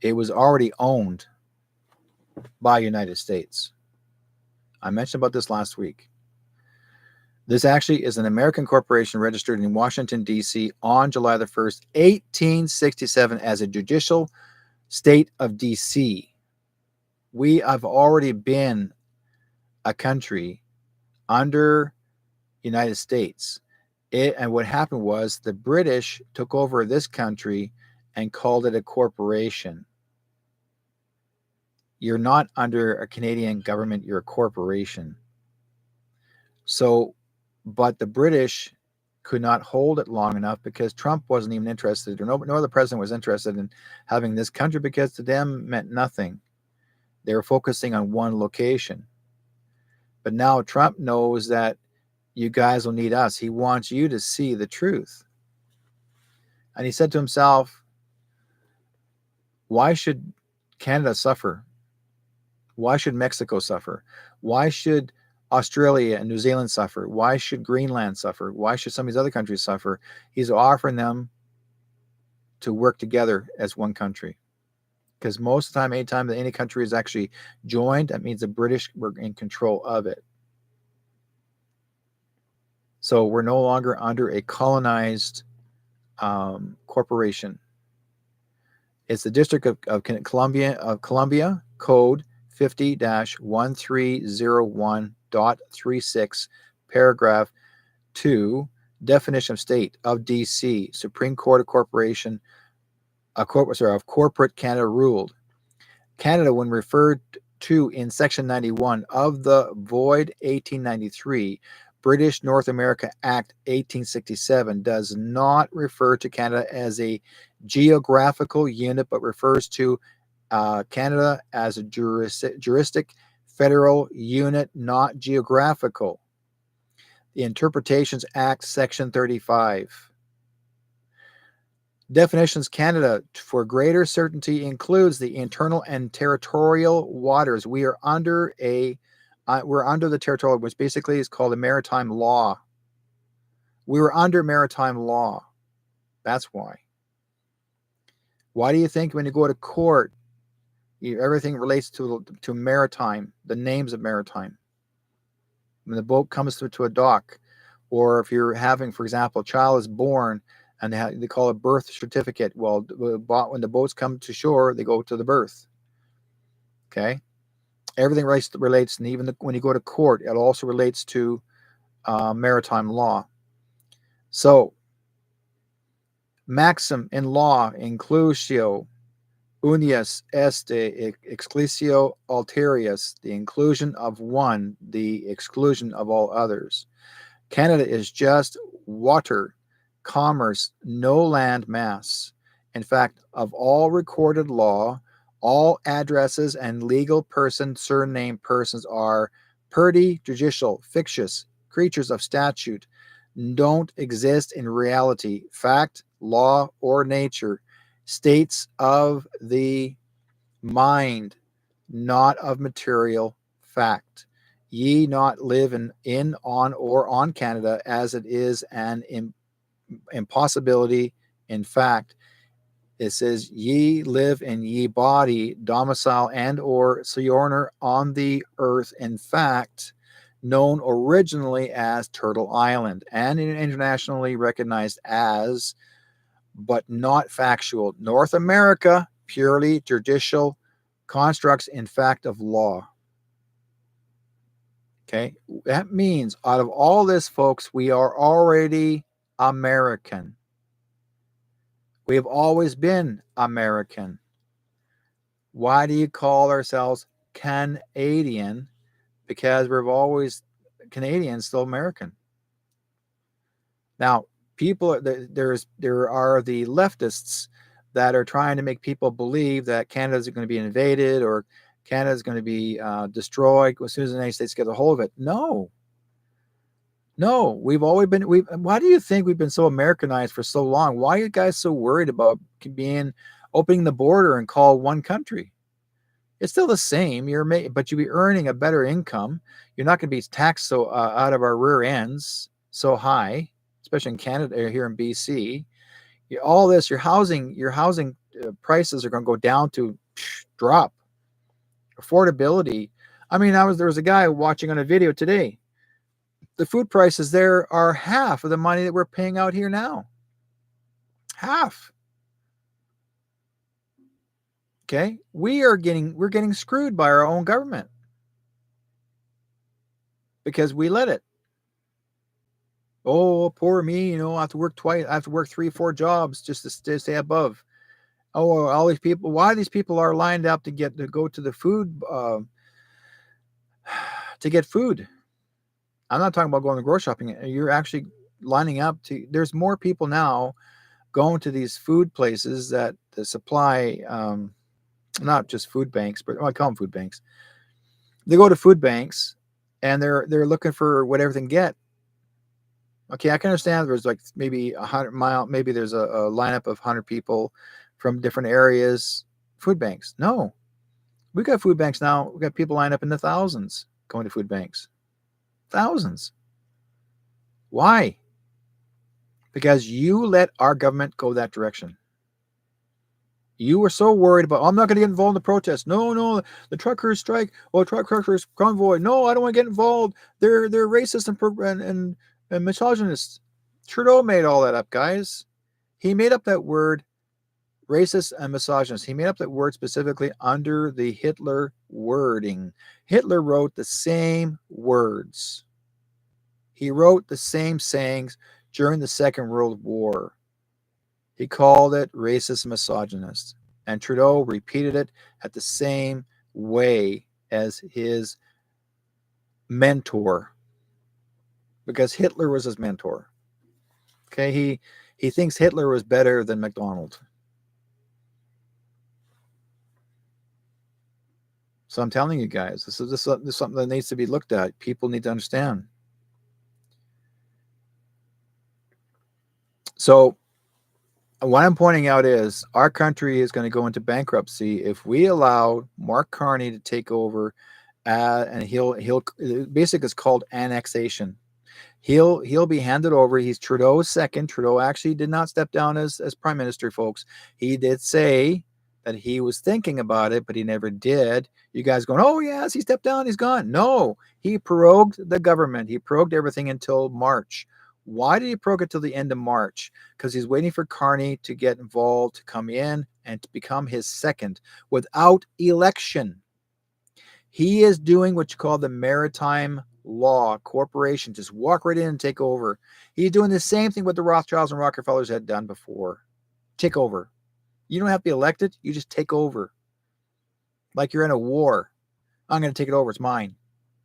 It was already owned by United States. I mentioned about this last week. This actually is an American corporation registered in Washington, D.C. on July the 1st, 1867 as a judicial state of D.C. We have already been a country under United States. And what happened was the British took over this country and called it a corporation. You're not under a Canadian government, you're a corporation. So, but the British could not hold it long enough because Trump wasn't even interested, or no other president was interested in having this country because to them meant nothing. They were focusing on one location. But now Trump knows that you guys will need us. He wants you to see the truth. And he said to himself, why should Canada suffer? Why should Mexico suffer? Why should Australia and New Zealand suffer? Why should Greenland suffer? Why should some of these other countries suffer? He's offering them to work together as one country. Because most of the time, anytime that any country is actually joined, that means the British were in control of it. So we're no longer under a colonized corporation. It's the District of Columbia, Code 50-1301.36, paragraph 2, definition of state of DC, Supreme Court of Corporation, of Corporate Canada ruled. Canada, when referred to in Section 91 of the Void 1893 British North America Act 1867, does not refer to Canada as a geographical unit, but refers to Canada as a juristic federal unit, not geographical. The Interpretations Act, Section 35. Definitions. Canada, for greater certainty, includes the internal and territorial waters. We're under the territorial, which basically is called a maritime law. We were under maritime law. That's why. Why do you think when you go to court, everything relates to maritime, the names of maritime? When the boat comes to a dock, or if you're having, for example, a child is born and they call it a birth certificate. Well, when the boats come to shore, they go to the birth. Okay? Everything relates, and even when you go to court, it also relates to maritime law. So, maxim in law, inclusio unius est exclusio alterius, the inclusion of one, the exclusion of all others. Canada is just water, commerce, no land mass. In fact, of all recorded law, all addresses and legal surname persons are purdy, judicial, fictitious, creatures of statute, don't exist in reality, fact, law, or nature, states of the mind, not of material fact. Ye not live in, on, or on Canada, as it is an impossibility in fact. It says, ye live in ye body, domicile, and or sojourner on the earth, in fact, known originally as Turtle Island, and internationally recognized as, but not factual, North America, purely judicial constructs in fact of law. Okay, that means out of all this, folks, we are already American. We have always been American. Why do you call ourselves Canadian? Because we've always, Canadians, still American. Now, there are the leftists that are trying to make people believe that Canada is going to be invaded or Canada is going to be destroyed as soon as the United States gets a hold of it. No, we've always been. Why do you think we've been so Americanized for so long? Why are you guys so worried about opening the border and call one country? It's still the same. But you'll be earning a better income. You're not going to be taxed so out of our rear ends so high, especially in Canada here in BC. All this, your housing prices are going to go down to drop. Affordability. I mean, there was a guy watching on a video today. The food prices there are half of the money that we're paying out here now. Half. Okay, we're getting screwed by our own government because we let it. Oh, poor me! I have to work twice. I have to work 3-4 jobs just to stay above. Oh, all these people. Why these people are lined up to go to the food to get food? I'm not talking about going to grocery shopping. You're actually lining up to. There's more people now going to these food places that the supply, not just food banks, but I call them food banks. They go to food banks, and they're looking for whatever they can get. Okay, I can understand there's like maybe 100 mile, maybe there's a lineup of 100 people from different areas. Food banks. No, we got food banks now. We got people lined up in the thousands going to food banks. Thousands. Why? Because you let our government go that direction. You were so worried about, I'm not going to get involved in the protest. No, the truckers strike. Oh, truckers convoy. No, I don't want to get involved. They're racist and misogynist. Trudeau made all that up, guys. He made up that word, racist and misogynist. He made up that word specifically under the Hitler wording. Hitler wrote the same words. He wrote the same sayings during the Second World War. He called it racist and misogynist. And Trudeau repeated it at the same way as his mentor. Because Hitler was his mentor. Okay, he thinks Hitler was better than McDonald. So I'm telling you guys, this is something that needs to be looked at. People need to understand. So what I'm pointing out is our country is going to go into bankruptcy if we allow Mark Carney to take over, and he'll basically it's called annexation. He'll be handed over. He's Trudeau's second. Trudeau actually did not step down as prime minister, folks. He did say that he was thinking about it, but he never did. You guys going, oh yes, he stepped down, he's gone. No, he prorogued the government. He prorogued everything until March. Why did he prorogue it till the end of March? Because he's waiting for Carney to get involved, to come in, and to become his second without election. He is doing what you call the maritime law. Corporation just walk right in and take over. He's doing the same thing what the Rothschilds and Rockefellers had done before. Take over. You don't have to be elected. You just take over. Like you're in a war. I'm going to take it over. It's mine.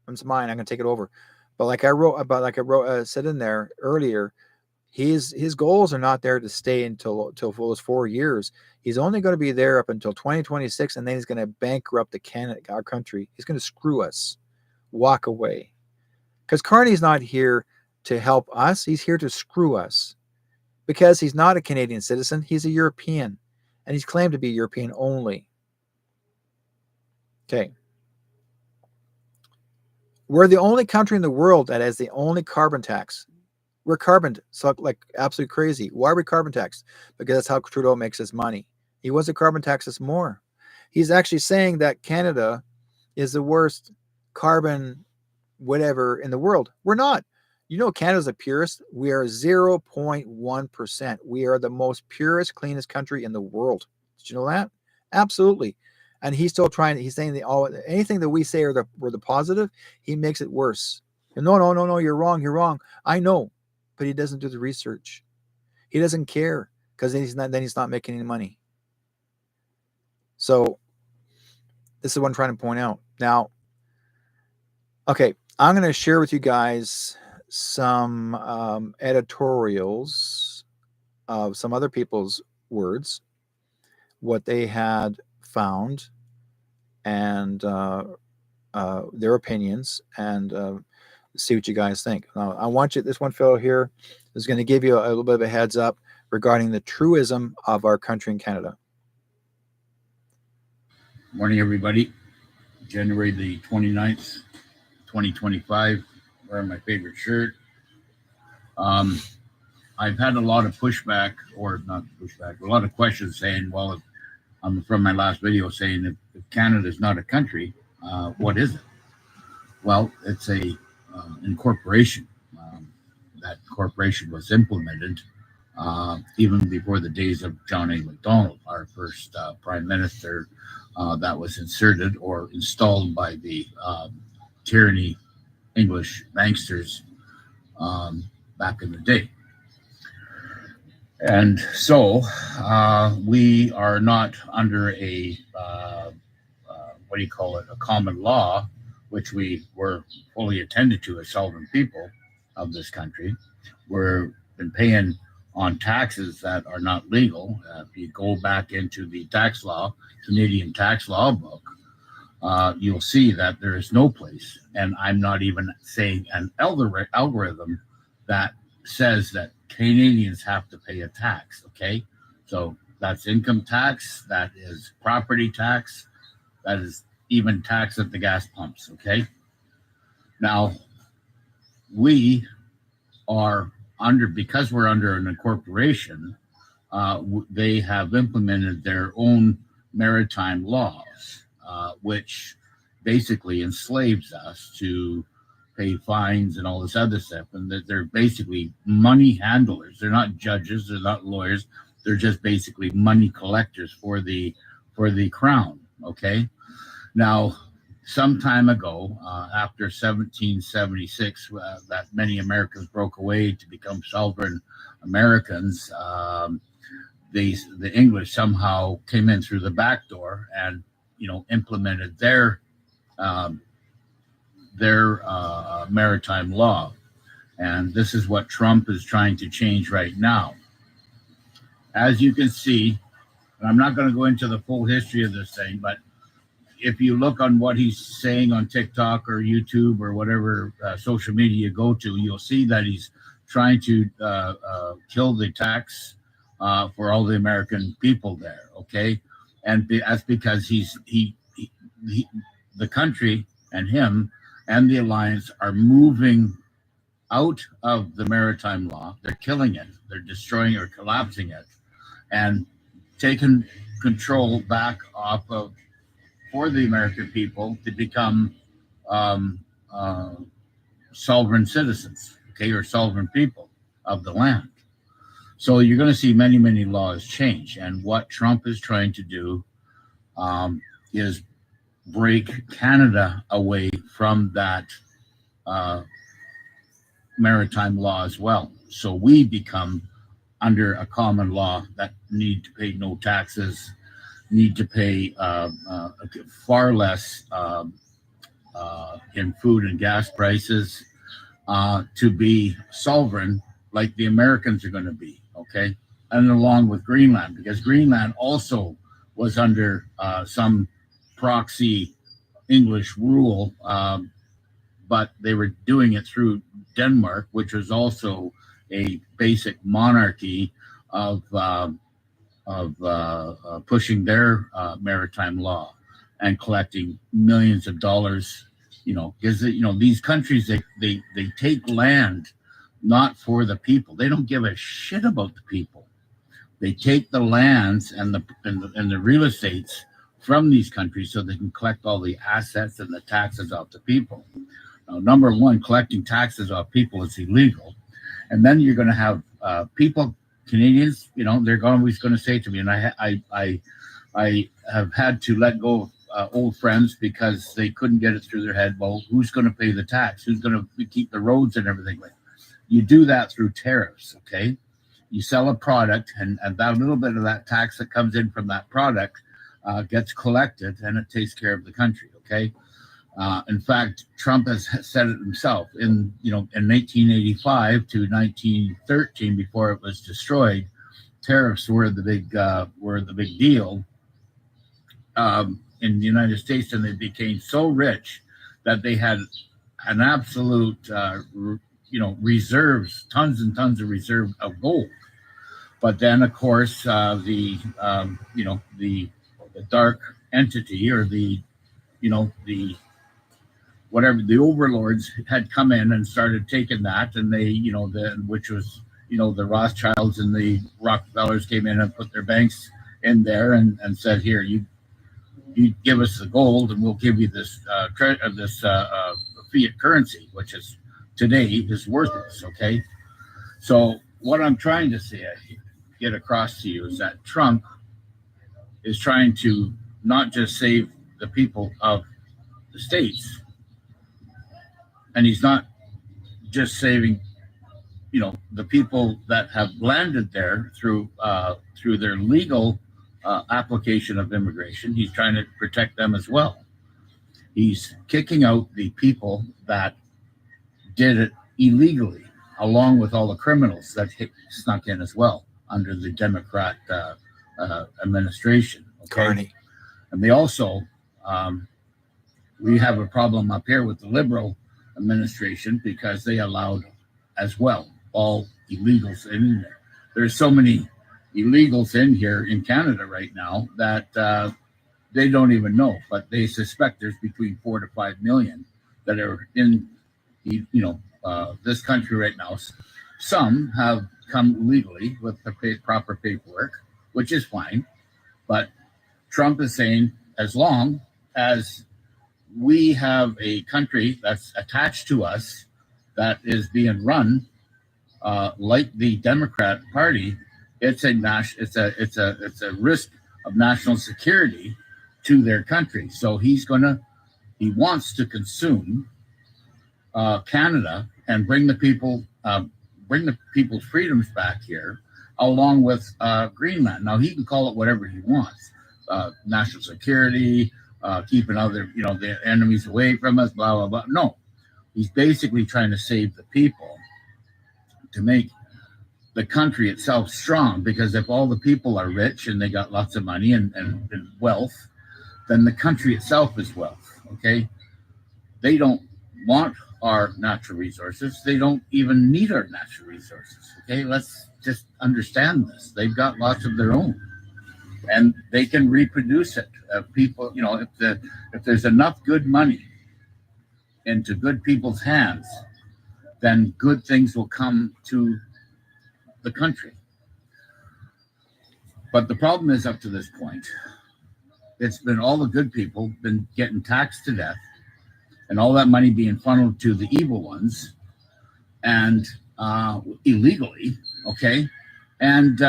It's mine. I'm going to take it over. But like I said in there earlier, his goals are not there to stay until those 4 years. He's only going to be there up until 2026, and then he's going to bankrupt our country. He's going to screw us. Walk away. Because Carney's not here to help us. He's here to screw us. Because he's not a Canadian citizen. He's a European. And he's claimed to be European only. Okay. We're the only country in the world that has the only carbon tax. We're carbon suck like absolutely crazy. Why are we carbon taxed? Because that's how Trudeau makes his money. He wants to carbon tax us more. He's actually saying that Canada is the worst carbon whatever in the world. We're not. You know, Canada's the purest. We are 0.1%. We are the most purest, cleanest country in the world. Did you know that? Absolutely. And he's still trying. He's saying anything that we say we're the positive, he makes it worse. No, you're wrong. You're wrong. I know, but he doesn't do the research. He doesn't care because he's not making any money. So this is what I'm trying to point out. Now, okay, I'm going to share with you guys some editorials of some other people's words, what they had found, and their opinions, and see what you guys think. Now, I want you, this one fellow here is going to give you a little bit of a heads up regarding the truism of our country in Canada. Morning, everybody. January the 29th, 2025. Wearing my favorite shirt. I've had a lot of pushback, or not pushback, a lot of questions saying, well, from my last video saying if Canada is not a country, what is it? Well, it's a incorporation. That corporation was implemented even before the days of John A. Macdonald, our first prime minister that was inserted or installed by the tyranny English banksters back in the day. And so we are not under a what do you call it, a common law, which we were fully attended to as sovereign people of this country. We're been paying on taxes that are not legal. If you go back into the tax law, Canadian tax law book, you'll see that there is no place, and I'm not even saying an algorithm that says that Canadians have to pay a tax. Okay, so that's income tax, that is property tax, that is even tax at the gas pumps. Okay, now we are under, because we're under an incorporation, they have implemented their own maritime laws, which basically enslaves us to pay fines and all this other stuff. And that they're basically money handlers. They're not judges. They're not lawyers. They're just basically money collectors for the crown. Okay. Now, some time ago, after 1776, that many Americans broke away to become sovereign Americans. The English somehow came in through the back door and implemented their maritime law, and this is what Trump is trying to change right now. As you can see, and I'm not going to go into the full history of this thing, but if you look on what he's saying on TikTok or YouTube or whatever social media you go to, you'll see that he's trying to kill the tax for all the American people there. Okay, and that's because he the country and him and the alliance are moving out of the maritime law. They're killing it. They're destroying or collapsing it, and taking control back off of for the American people to become sovereign citizens, okay, or sovereign people of the land. So you're going to see many, many laws change. And what Trump is trying to do is break Canada away from that maritime law as well. So we become under a common law that need to pay no taxes, need to pay far less in food and gas prices to be sovereign like the Americans are going to be, okay? And along with Greenland, because Greenland also was under some proxy English rule, but they were doing it through Denmark, which was also a basic monarchy of pushing their maritime law and collecting millions of dollars. Because these countries, they take land not for the people. They don't give a shit about the people. They take the lands and the real estates from these countries so they can collect all the assets and the taxes off the people. Now, number one, collecting taxes off people is illegal, and then you're going to have people, Canadians. They're always going to say to me, and I have had to let go of old friends because they couldn't get it through their head. Well, who's going to pay the tax? Who's going to keep the roads and everything? You do that through tariffs, okay? You sell a product, and that little bit of that tax that comes in from that product gets collected, and it takes care of the country, okay? In fact, Trump has said it himself in 1985 to 1913, before it was destroyed. Tariffs were the big deal in the United States, and they became so rich that they had an absolute reserves, tons and tons of reserve of gold. But then, of course, the dark entity, or the whatever, the overlords had come in and started taking that, and they, which was, the Rothschilds and the Rockefellers came in and put their banks in there and said, here, you give us the gold and we'll give you this fiat currency, which is today is worthless. Okay. So what I'm trying to say, get across to you, is that Trump is trying to not just save the people of the states, and he's not just saving the people that have landed there through their legal application of immigration. He's trying to protect them as well. He's kicking out the people that did it illegally, along with all the criminals that snuck in as well under the Democrat administration. Okay? Carney. And they also, we have a problem up here with the Liberal administration because they allowed as well all illegals in there. There's so many illegals in here in Canada right now that they don't even know, but they suspect there's between 4 to 5 million that are in this country right now. Some have come legally with the proper paperwork, which is fine, but Trump is saying as long as we have a country that's attached to us that is being run like the Democrat Party, it's a risk of national security to their country. So he wants to consume Canada and bring the people's freedoms back here, along with Greenland. Now he can call it whatever he wants, national security, keeping other the enemies away from us, blah blah blah. No, he's basically trying to save the people, to make the country itself strong. Because if all the people are rich and they got lots of money and wealth, then the country itself is wealth. Okay, they don't want our natural resources. They don't even need our natural resources. Okay, let's just understand this. They've got lots of their own, and they can reproduce it. People, if there's enough good money into good people's hands, then good things will come to the country. But the problem is, up to this point, it's been all the good people been getting taxed to death, and all that money being funneled to the evil ones, and illegally, okay? And,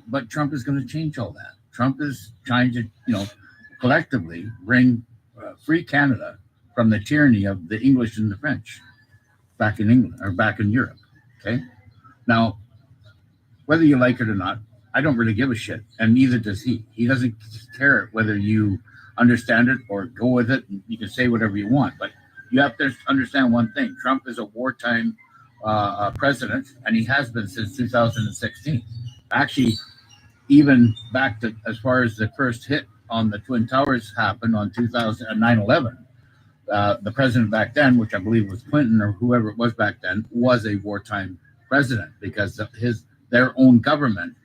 but Trump is going to change all that. Trump is trying to, collectively bring free Canada from the tyranny of the English and the French back in England, or back in Europe, okay? Now, whether you like it or not, I don't really give a shit, and neither does he. He doesn't care whether you understand it or go with it. You can say whatever you want, but you have to understand one thing. Trump is a wartime president, and he has been since 2016. Actually, even back to as far as the first hit on the Twin Towers happened on 9/11. The president back then, which I believe was Clinton or whoever it was back then, was a wartime president because their own government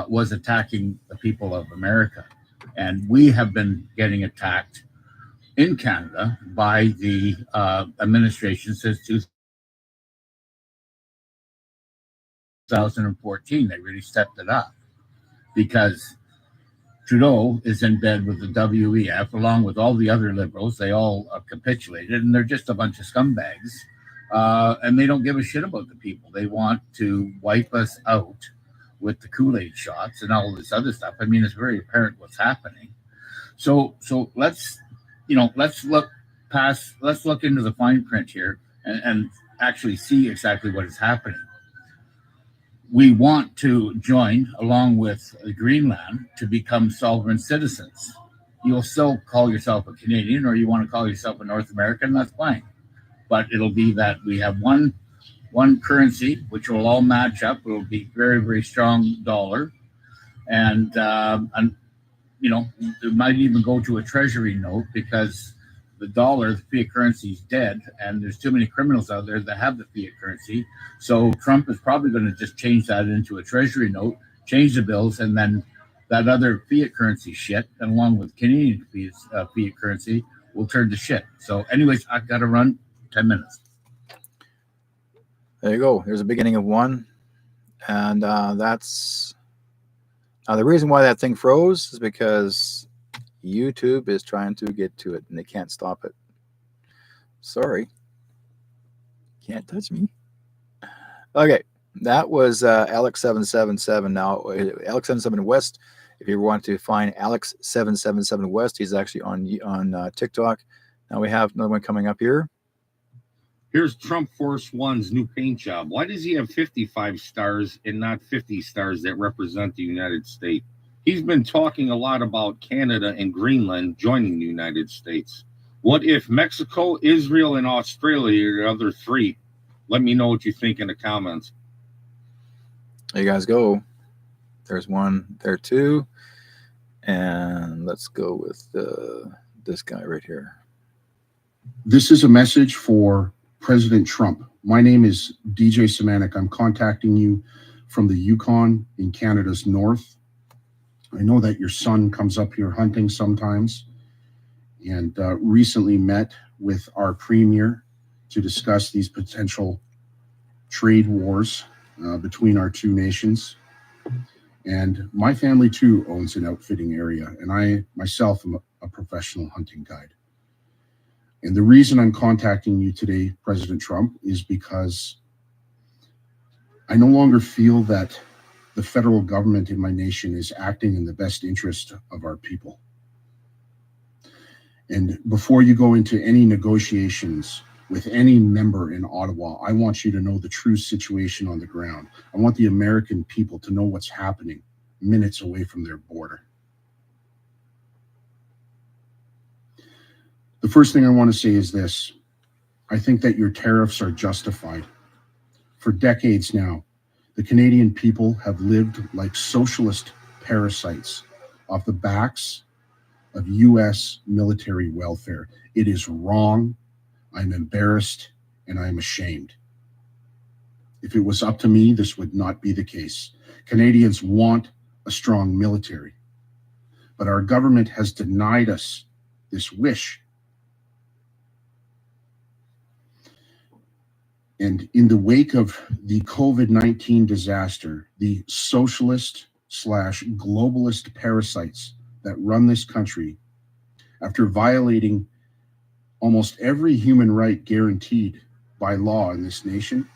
was attacking the people of America. And we have been getting attacked in Canada by the administration since 2014. They really stepped it up because Trudeau is in bed with the WEF along with all the other liberals. They all capitulated, and they're just a bunch of scumbags. And they don't give a shit about the people. They want to wipe us out with the Kool-Aid shots and all this other stuff. I mean, it's very apparent what's happening. So let's look into the fine print here and actually see exactly what is happening. We want to join along with Greenland to become sovereign citizens. You'll still call yourself a Canadian, or you want to call yourself a North American, that's fine. But it'll be that we have one currency, which will all match up. It will be very, very strong dollar. And it might even go to a treasury note because the dollar, the fiat currency, is dead, and there's too many criminals out there that have the fiat currency. So Trump is probably going to just change that into a treasury note, change the bills, and then that other fiat currency shit, and along with Canadian fiat currency, will turn to shit. So anyways, I've got to run 10 minutes. There you go. There's a beginning of one. And that's the reason why that thing froze is because YouTube is trying to get to it and they can't stop it. Sorry. Can't touch me. Okay. That was Alex777. Now, Alex777 West. If you ever want to find Alex777 West, he's actually on TikTok. Now we have another one coming up here. Here's Trump Force One's new paint job. Why does he have 55 stars and not 50 stars that represent the United States? He's been talking a lot about Canada and Greenland joining the United States. What if Mexico, Israel, and Australia are the other three? Let me know what you think in the comments. There you guys go. There's one there too. And let's go with this guy right here. This is a message for President Trump. My name is DJ Semanek. I'm contacting you from the Yukon in Canada's north. I know that your son comes up here hunting sometimes, and recently met with our premier to discuss these potential trade wars between our two nations. And my family too owns an outfitting area, and I myself am a professional hunting guide. And the reason I'm contacting you today, President Trump, is because I no longer feel that the federal government in my nation is acting in the best interest of our people. And before you go into any negotiations with any member in Ottawa, I want you to know the true situation on the ground. I want the American people to know what's happening minutes away from their border. The first thing I want to say is this. I think that your tariffs are justified. For decades now, the Canadian people have lived like socialist parasites off the backs of U.S. military welfare. It is wrong. I'm embarrassed and I'm ashamed. If it was up to me, this would not be the case. Canadians want a strong military, but our government has denied us this wish. And in the wake of the COVID-19 disaster, the socialist/globalist parasites that run this country, after violating almost every human right guaranteed by law in this nation,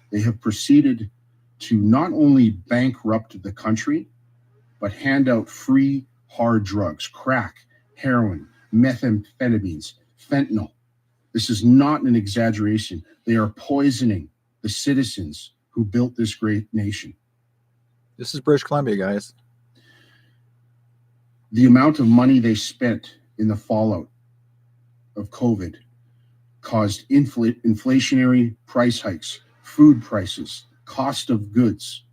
they have proceeded to not only bankrupt the country, but hand out free hard drugs, crack, heroin, methamphetamines, fentanyl. This is not an exaggeration. They are poisoning the citizens who built this great nation. This is British Columbia, guys. The amount of money they spent in the fallout of COVID caused inflationary price hikes, food prices, cost of goods.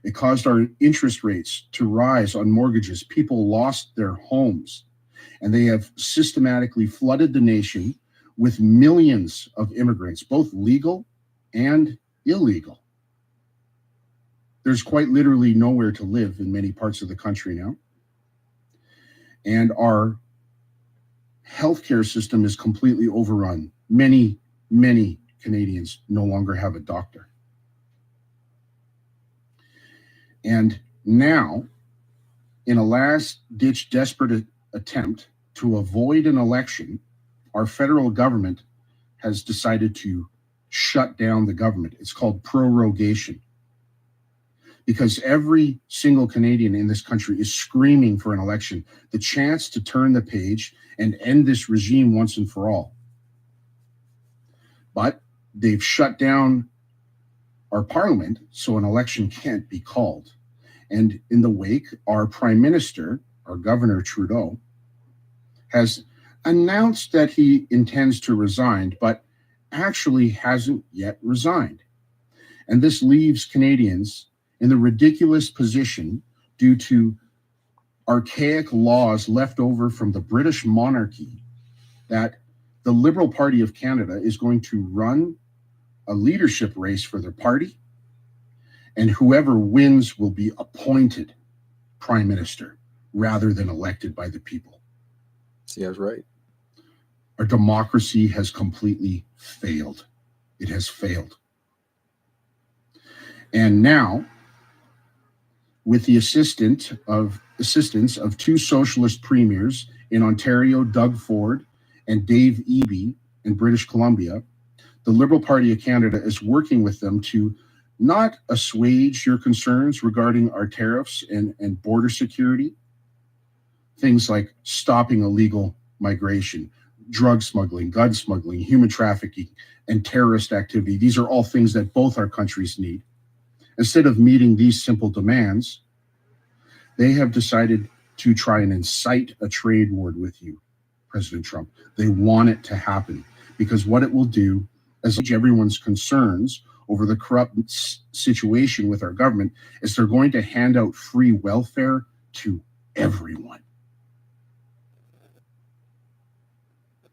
It caused our interest rates to rise on mortgages. People lost their homes, and they have systematically flooded the nation with millions of immigrants, both legal and illegal. There's quite literally nowhere to live in many parts of the country now. And our healthcare system is completely overrun. Many, many Canadians no longer have a doctor. And now, in a last-ditch desperate attempt to avoid an election, our federal government has decided to shut down the government. It's called prorogation. Because every single Canadian in this country is screaming for an election, the chance to turn the page and end this regime once and for all. But they've shut down our parliament, so an election can't be called. And in the wake, our prime minister, our governor Trudeau, has announced that he intends to resign, but actually hasn't yet resigned. And this leaves Canadians in the ridiculous position due to archaic laws left over from the British monarchy that the Liberal Party of Canada is going to run a leadership race for their party, and whoever wins will be appointed prime minister rather than elected by the people. See, I was right. Our democracy has completely failed. It has failed. And now, with the assistance of two socialist premiers in Ontario, Doug Ford and Dave Eby in British Columbia, the Liberal Party of Canada is working with them to not assuage your concerns regarding our tariffs and border security, things like stopping illegal migration, drug smuggling, gun smuggling, human trafficking, and terrorist activity. These are all things that both our countries need. Instead of meeting these simple demands, they have decided to try and incite a trade war with you, President Trump. They want it to happen because what it will do is everyone's concerns over the corrupt situation with our government is they're going to hand out free welfare to everyone.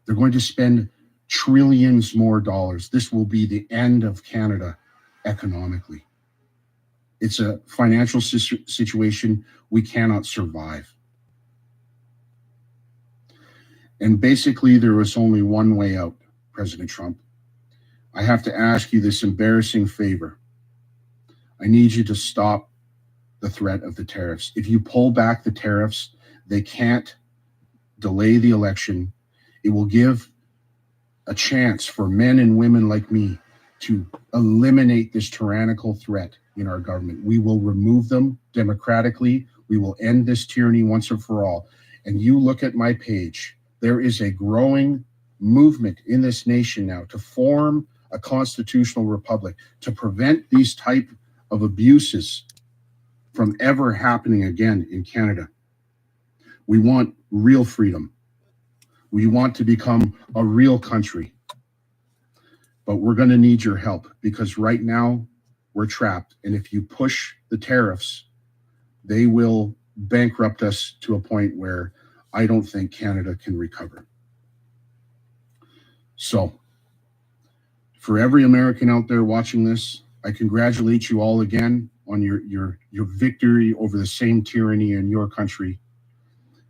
They're going to spend trillions more dollars. This will be the end of Canada economically. It's a financial situation we cannot survive. And basically, there was only one way out, President Trump. I have to ask you this embarrassing favor. I need you to stop the threat of the tariffs. If you pull back the tariffs, they can't delay the election. It will give a chance for men and women like me to eliminate this tyrannical threat in our government. We will remove them democratically. We will end this tyranny once and for all. And you look at my page, there is a growing movement in this nation now to form a constitutional republic to prevent these type of abuses from ever happening again in Canada. We want real freedom. We want to become a real country. But we're going to need your help because right now we're trapped. And if you push the tariffs, they will bankrupt us to a point where I don't think Canada can recover. So, for every American out there watching this, I congratulate you all again on your victory over the same tyranny in your country.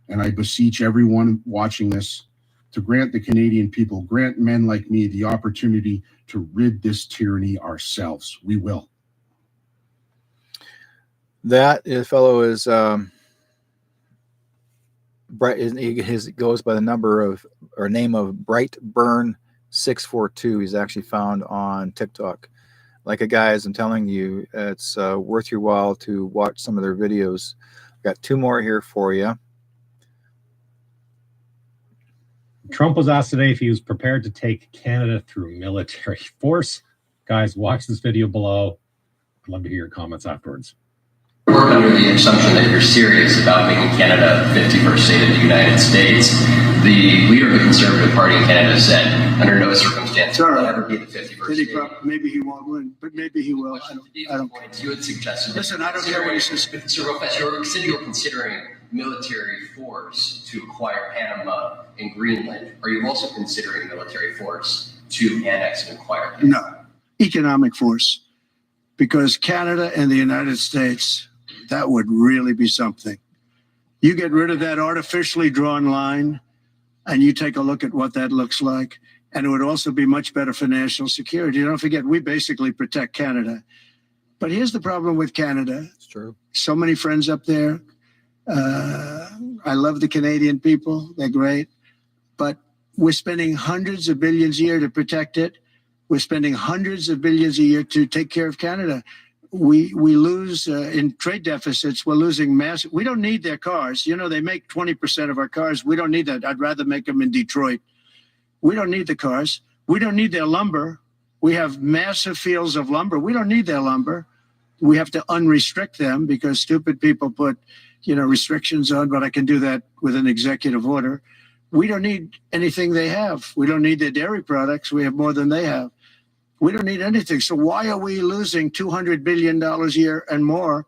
And I beseech everyone watching this to grant the Canadian people, grant men like me the opportunity to rid this tyranny ourselves. We will. That fellow is Bright. His goes by the name of Brightburn 642. He's actually found on TikTok. Like guys, I'm telling you, it's worth your while to watch some of their videos. Got two more here for you. Trump was asked today if he was prepared to take Canada through military force. Guys, watch this video below. I'd love to hear your comments afterwards. Work under the assumption that you're serious about making Canada the 51st state of the United States. The leader of the Conservative Party in Canada said, under no circumstances will it ever be the 51st state. Maybe he won't win, but maybe he will. I don't care. You had suggested. Listen, I don't care what he says. Sir Professor, you said you were considering military force to acquire Panama and Greenland. Are you also considering military force to annex and acquire Panama? No, economic force. Because Canada and the United States, that would really be something. You get rid of that artificially drawn line and you take a look at what that looks like. And it would also be much better for national security. Don't forget, we basically protect Canada. But here's the problem with Canada. It's true. So many friends up there. I love the Canadian people. They're great. But we're spending hundreds of billions a year to protect it. We're spending hundreds of billions a year to take care of Canada. We lose in trade deficits. We're losing massive. We don't need their cars. You know, they make 20% of our cars. We don't need that. I'd rather make them in Detroit. We don't need the cars. We don't need their lumber. We have massive fields of lumber. We don't need their lumber. We have to unrestrict them because stupid people put, restrictions on, but I can do that with an executive order. We don't need anything they have. We don't need their dairy products. We have more than they have. We don't need anything. So why are we losing $200 billion a year and more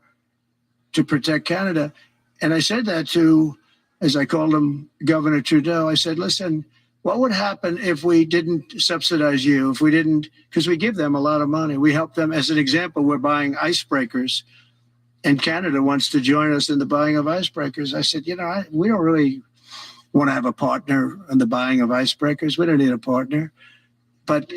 to protect Canada? And I said that to, as I called him, Governor Trudeau. I said, listen, what would happen if we didn't subsidize you? If we didn't, because we give them a lot of money. We help them. As an example, we're buying icebreakers. And Canada wants to join us in the buying of icebreakers. I said, we don't really want to have a partner in the buying of icebreakers. We don't need a partner. But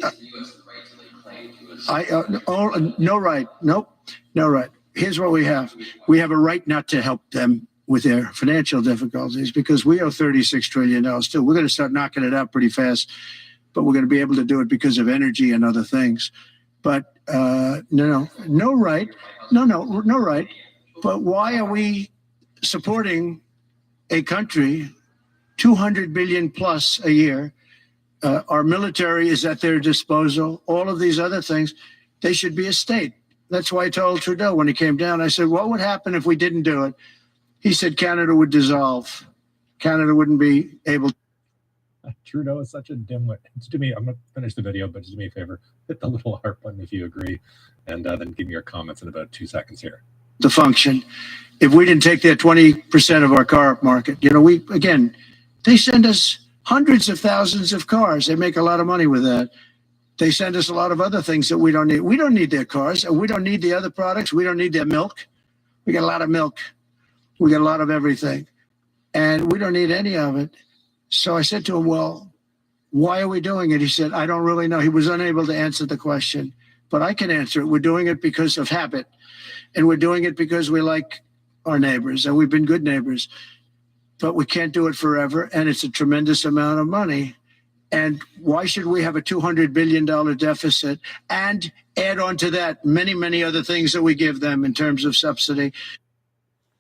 no right. Nope. No right. Here's what we have. We have a right not to help them with their financial difficulties because we owe $36 trillion too. We're going to start knocking it out pretty fast, but we're going to be able to do it because of energy and other things. But no right. No right. But why are we supporting a country $200 billion plus a year Our military is at their disposal. All of these other things, they should be a state. That's why I told Trudeau when he came down, I said, what would happen if we didn't do it? He said Canada would dissolve. Canada wouldn't be able to. Trudeau is such a dimwit. Just do me, I'm going to finish the video, but just do me a favor. Hit the little heart button if you agree, and then give me your comments in about 2 seconds here. To function if we didn't take that 20% of our car market. You know, they send us hundreds of thousands of cars. They make a lot of money with that. They send us a lot of other things that we don't need. We don't need their cars, and we don't need the other products. We don't need their milk. We got a lot of milk. We got a lot of everything, and we don't need any of it. So I said to him, well, why are we doing it? He said, I don't really know. He was unable to answer the question, but I can answer it. We're doing it because of habit, and we're doing it because we like our neighbors, and we've been good neighbors, but we can't do it forever, and it's a tremendous amount of money. And why should we have a $200 billion deficit and add on to that many, many other things that we give them in terms of subsidy?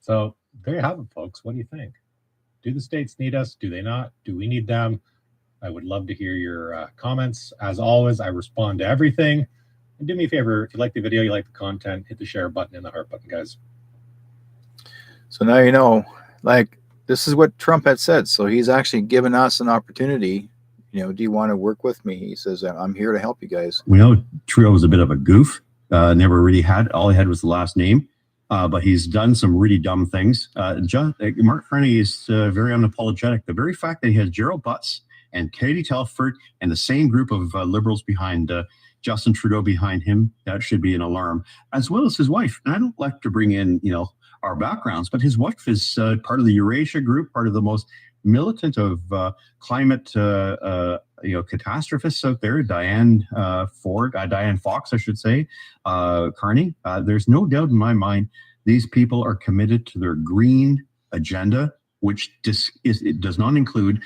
So there you have it, folks. What do you think? Do the states need us? Do they not? Do we need them? I would love to hear your comments. As always, I respond to everything. And do me a favor, if you like the video, you like the content, hit the share button and the heart button, guys. So now you know, like, this is what Trump had said. So he's actually given us an opportunity. You know, do you want to work with me? He says, I'm here to help you guys. We know Trudeau was a bit of a goof. Never really had. All he had was the last name. But he's done some really dumb things. Mark Carney is very unapologetic. The very fact that he has Gerald Butts and Katie Telford and the same group of liberals behind Justin Trudeau behind him, that should be an alarm, as well as his wife. And I don't like to bring in, you know, our backgrounds, but his wife is part of the Eurasia group, part of the most militant of climate catastrophists out there, Diane Fox, I should say, Carney. There's no doubt in my mind these people are committed to their green agenda, which it does not include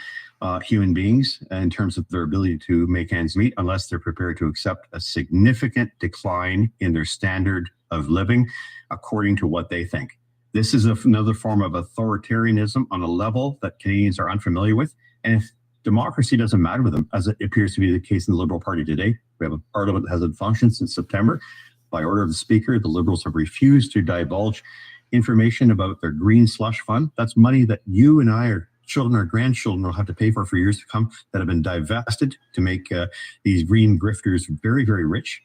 human beings in terms of their ability to make ends meet unless they're prepared to accept a significant decline in their standard of living according to what they think. This is another form of authoritarianism on a level that Canadians are unfamiliar with. And if democracy doesn't matter with them, as it appears to be the case in the Liberal Party today, we have a parliament that hasn't functioned since September. By order of the Speaker, the Liberals have refused to divulge information about their green slush fund. That's money that you and I, our children, our grandchildren will have to pay for years to come, that have been divested to make these green grifters very, very rich.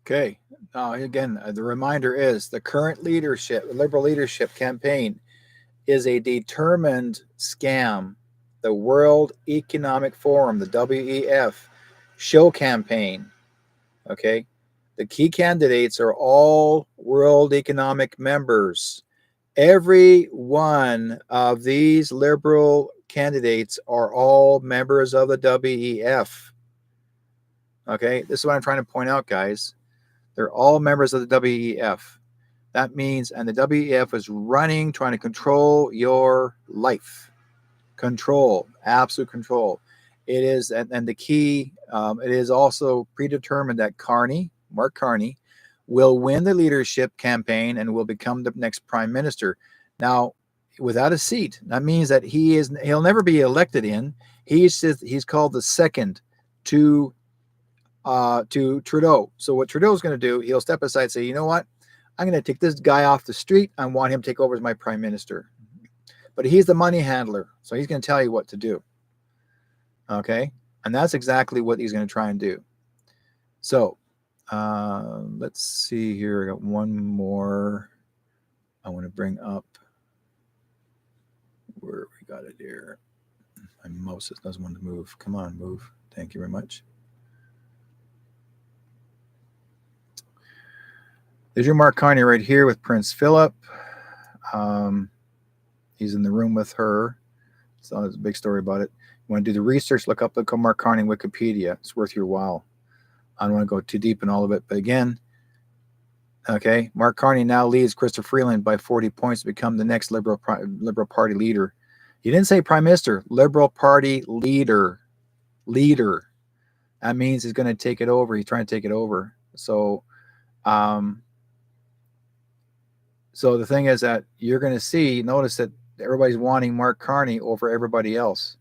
Okay. Again, the reminder is the current leadership, Liberal leadership campaign is a determined scam. The World Economic Forum, the WEF, show campaign. Okay. The key candidates are all World Economic members. Every one of these liberal candidates are all members of the WEF. Okay. This is what I'm trying to point out, guys. They're all members of the WEF. That means, and the WEF is running, trying to control your life. Control, absolute control. It is, and the key, it is also predetermined that Mark Carney, will win the leadership campaign and will become the next prime minister. Now, without a seat, that means that he'll never be elected in. He's called the second to Trudeau. So what Trudeau's going to do, he'll step aside and say, you know what? I'm going to take this guy off the street. I want him to take over as my prime minister. But he's the money handler. So he's going to tell you what to do. Okay. And that's exactly what he's going to try and do. So let's see here. I got one more I want to bring up. Where we got it here. My mouse doesn't want to move. Come on, move. Thank you very much. There's your Mark Carney right here with Prince Philip. He's in the room with her. So there's a big story about it. You want to do the research, look up Mark Carney in Wikipedia. It's worth your while. I don't want to go too deep in all of it. But again, okay, Mark Carney now leads Chrystia Freeland by 40 points to become the next Liberal Party leader. He didn't say prime minister, Liberal Party leader. That means he's going to take it over. He's trying to take it over. So the thing is that you're going to see, notice that everybody's wanting Mark Carney over everybody else.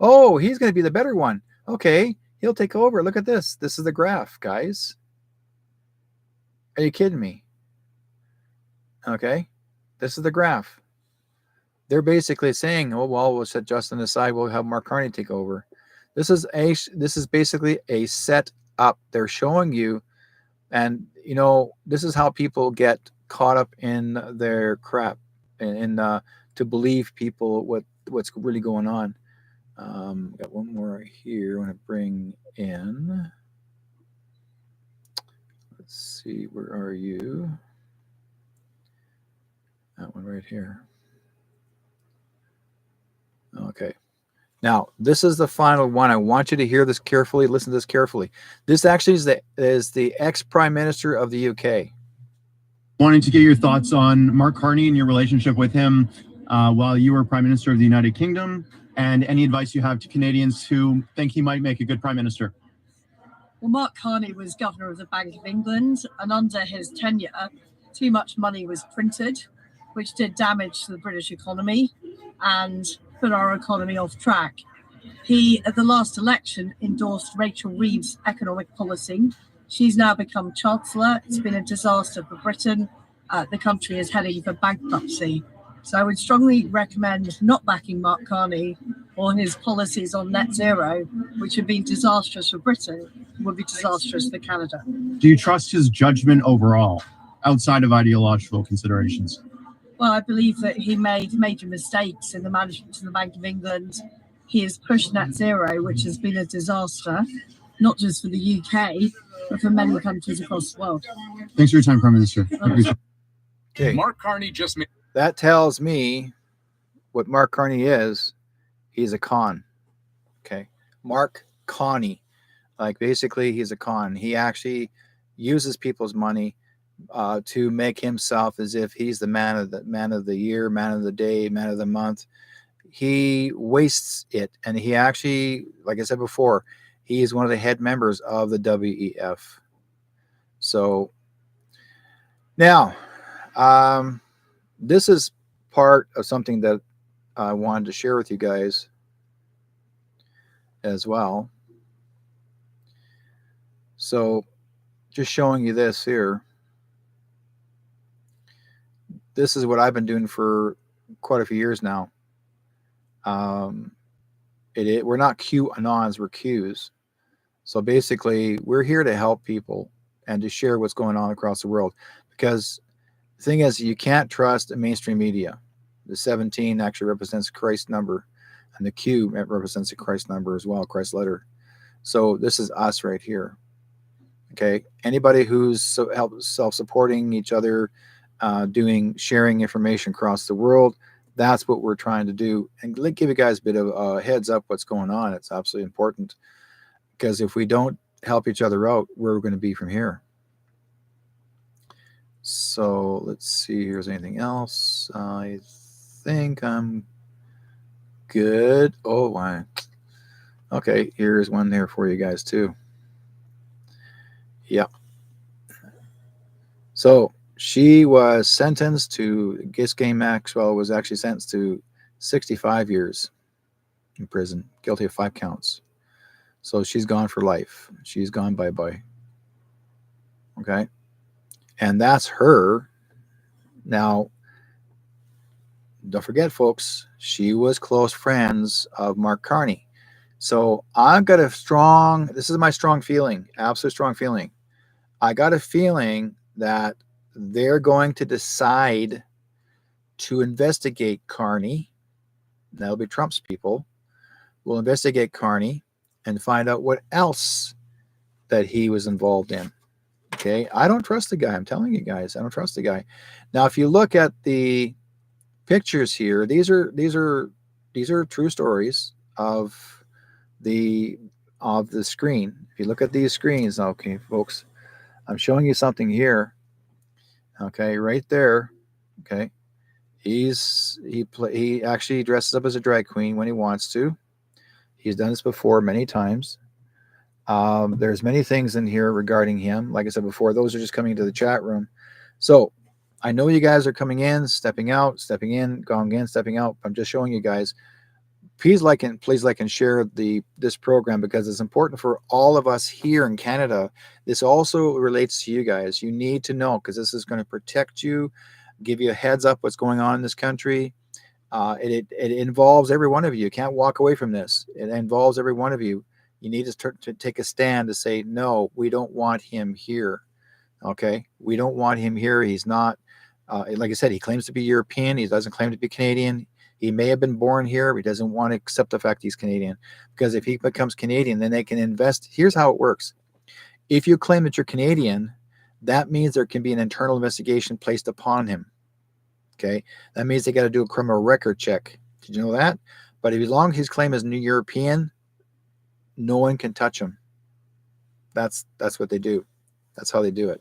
Oh, he's going to be the better one. Okay, he'll take over. Look at this. This is the graph, guys. Are you kidding me? Okay, this is the graph. They're basically saying, oh, well, we'll set Justin aside. We'll have Mark Carney take over. This is basically a set up. They're showing you, and you know, this is how people get caught up in their crap and to believe people what's really going on. Got one more here. I want to bring in. Let's see, where are you? That one right here. Okay. Now, this is the final one. I want you to hear this carefully. Listen to this carefully. This actually is the ex-Prime Minister of the UK. Wanting to get your thoughts on Mark Carney and your relationship with him while you were Prime Minister of the United Kingdom, and any advice you have to Canadians who think he might make a good Prime Minister. Well, Mark Carney was Governor of the Bank of England, and under his tenure, too much money was printed, which did damage to the British economy and put our economy off track. He, at the last election, endorsed Rachel Reeves' economic policy. She's now become Chancellor. It's been a disaster for Britain. The country is heading for bankruptcy. So I would strongly recommend not backing Mark Carney or his policies on net zero, which have been disastrous for Britain, would be disastrous for Canada. Do you trust his judgment overall, outside of ideological considerations? Well, I believe that he made major mistakes in the management of the Bank of England. He has pushed net zero, which has been a disaster, not just for the UK, but for many countries across the world. Thanks for your time, Prime Minister. Okay. Mark Carney just made. That tells me what Mark Carney is. He's a con. Okay. Mark Carney. Like basically he's a con. He actually uses people's money to make himself as if he's the man of the year, man of the day, man of the month. He wastes it, and he actually, like I said before, he is one of the head members of the WEF. So now, this is part of something that I wanted to share with you guys as well. So just showing you this here. This is what I've been doing for quite a few years now. We're not QAnons, we're Qs. So basically, we're here to help people and to share what's going on across the world. Because the thing is, you can't trust the mainstream media. The 17 actually represents Christ's number, and the Q represents the Christ number as well, Christ's letter. So this is us right here. Okay, anybody who's self-supporting each other, sharing information across the world, that's what we're trying to do. And give you guys a bit of a heads up what's going on. It's absolutely important, because if we don't help each other out, where we're going to be from here. So let's see, here's anything else. I think I'm good. Oh, why? Okay, here's one there for you guys too. Yeah. So she was sentenced to, Ghislaine Maxwell was actually sentenced to 65 years in prison, guilty of 5 counts. So she's gone for life. She's gone bye-bye. Okay. And that's her. Now, don't forget, folks, she was close friends of Mark Carney. So I've got this is my strong feeling, absolute strong feeling. I got a feeling that they're going to decide to investigate Carney. That'll be Trump's people. Will investigate Carney and find out what else that he was involved in. Okay, I don't trust the guy. I'm telling you guys, I don't trust the guy. Now, if you look at the pictures here, these are true stories of the screen. If you look at these screens, okay, folks, I'm showing you something here. Okay, right there. Okay, he actually dresses up as a drag queen when he wants to. He's done this before many times. There's many things in here regarding him. Like I said before, those are just coming into the chat room. So I know you guys are coming in, stepping out, stepping in, going in, stepping out. I'm just showing you guys. Please like and share this program, because it's important for all of us here in Canada. This also relates to you guys. You need to know, because this is going to protect you, give you a heads up what's going on in this country. It involves every one of you. You can't walk away from this. It involves every one of you. You need to take a stand to say, no, we don't want him here. Okay, we don't want him here. He's not, like I said, he claims to be European. He doesn't claim to be Canadian. He may have been born here, but he doesn't want to accept the fact he's Canadian. Because if he becomes Canadian, then they can invest. Here's how it works. If you claim that you're Canadian, that means there can be an internal investigation placed upon him. Okay, that means they got to do a criminal record check. Did you know that? But as long as his claim is New European, no one can touch him. That's what they do. That's how they do it.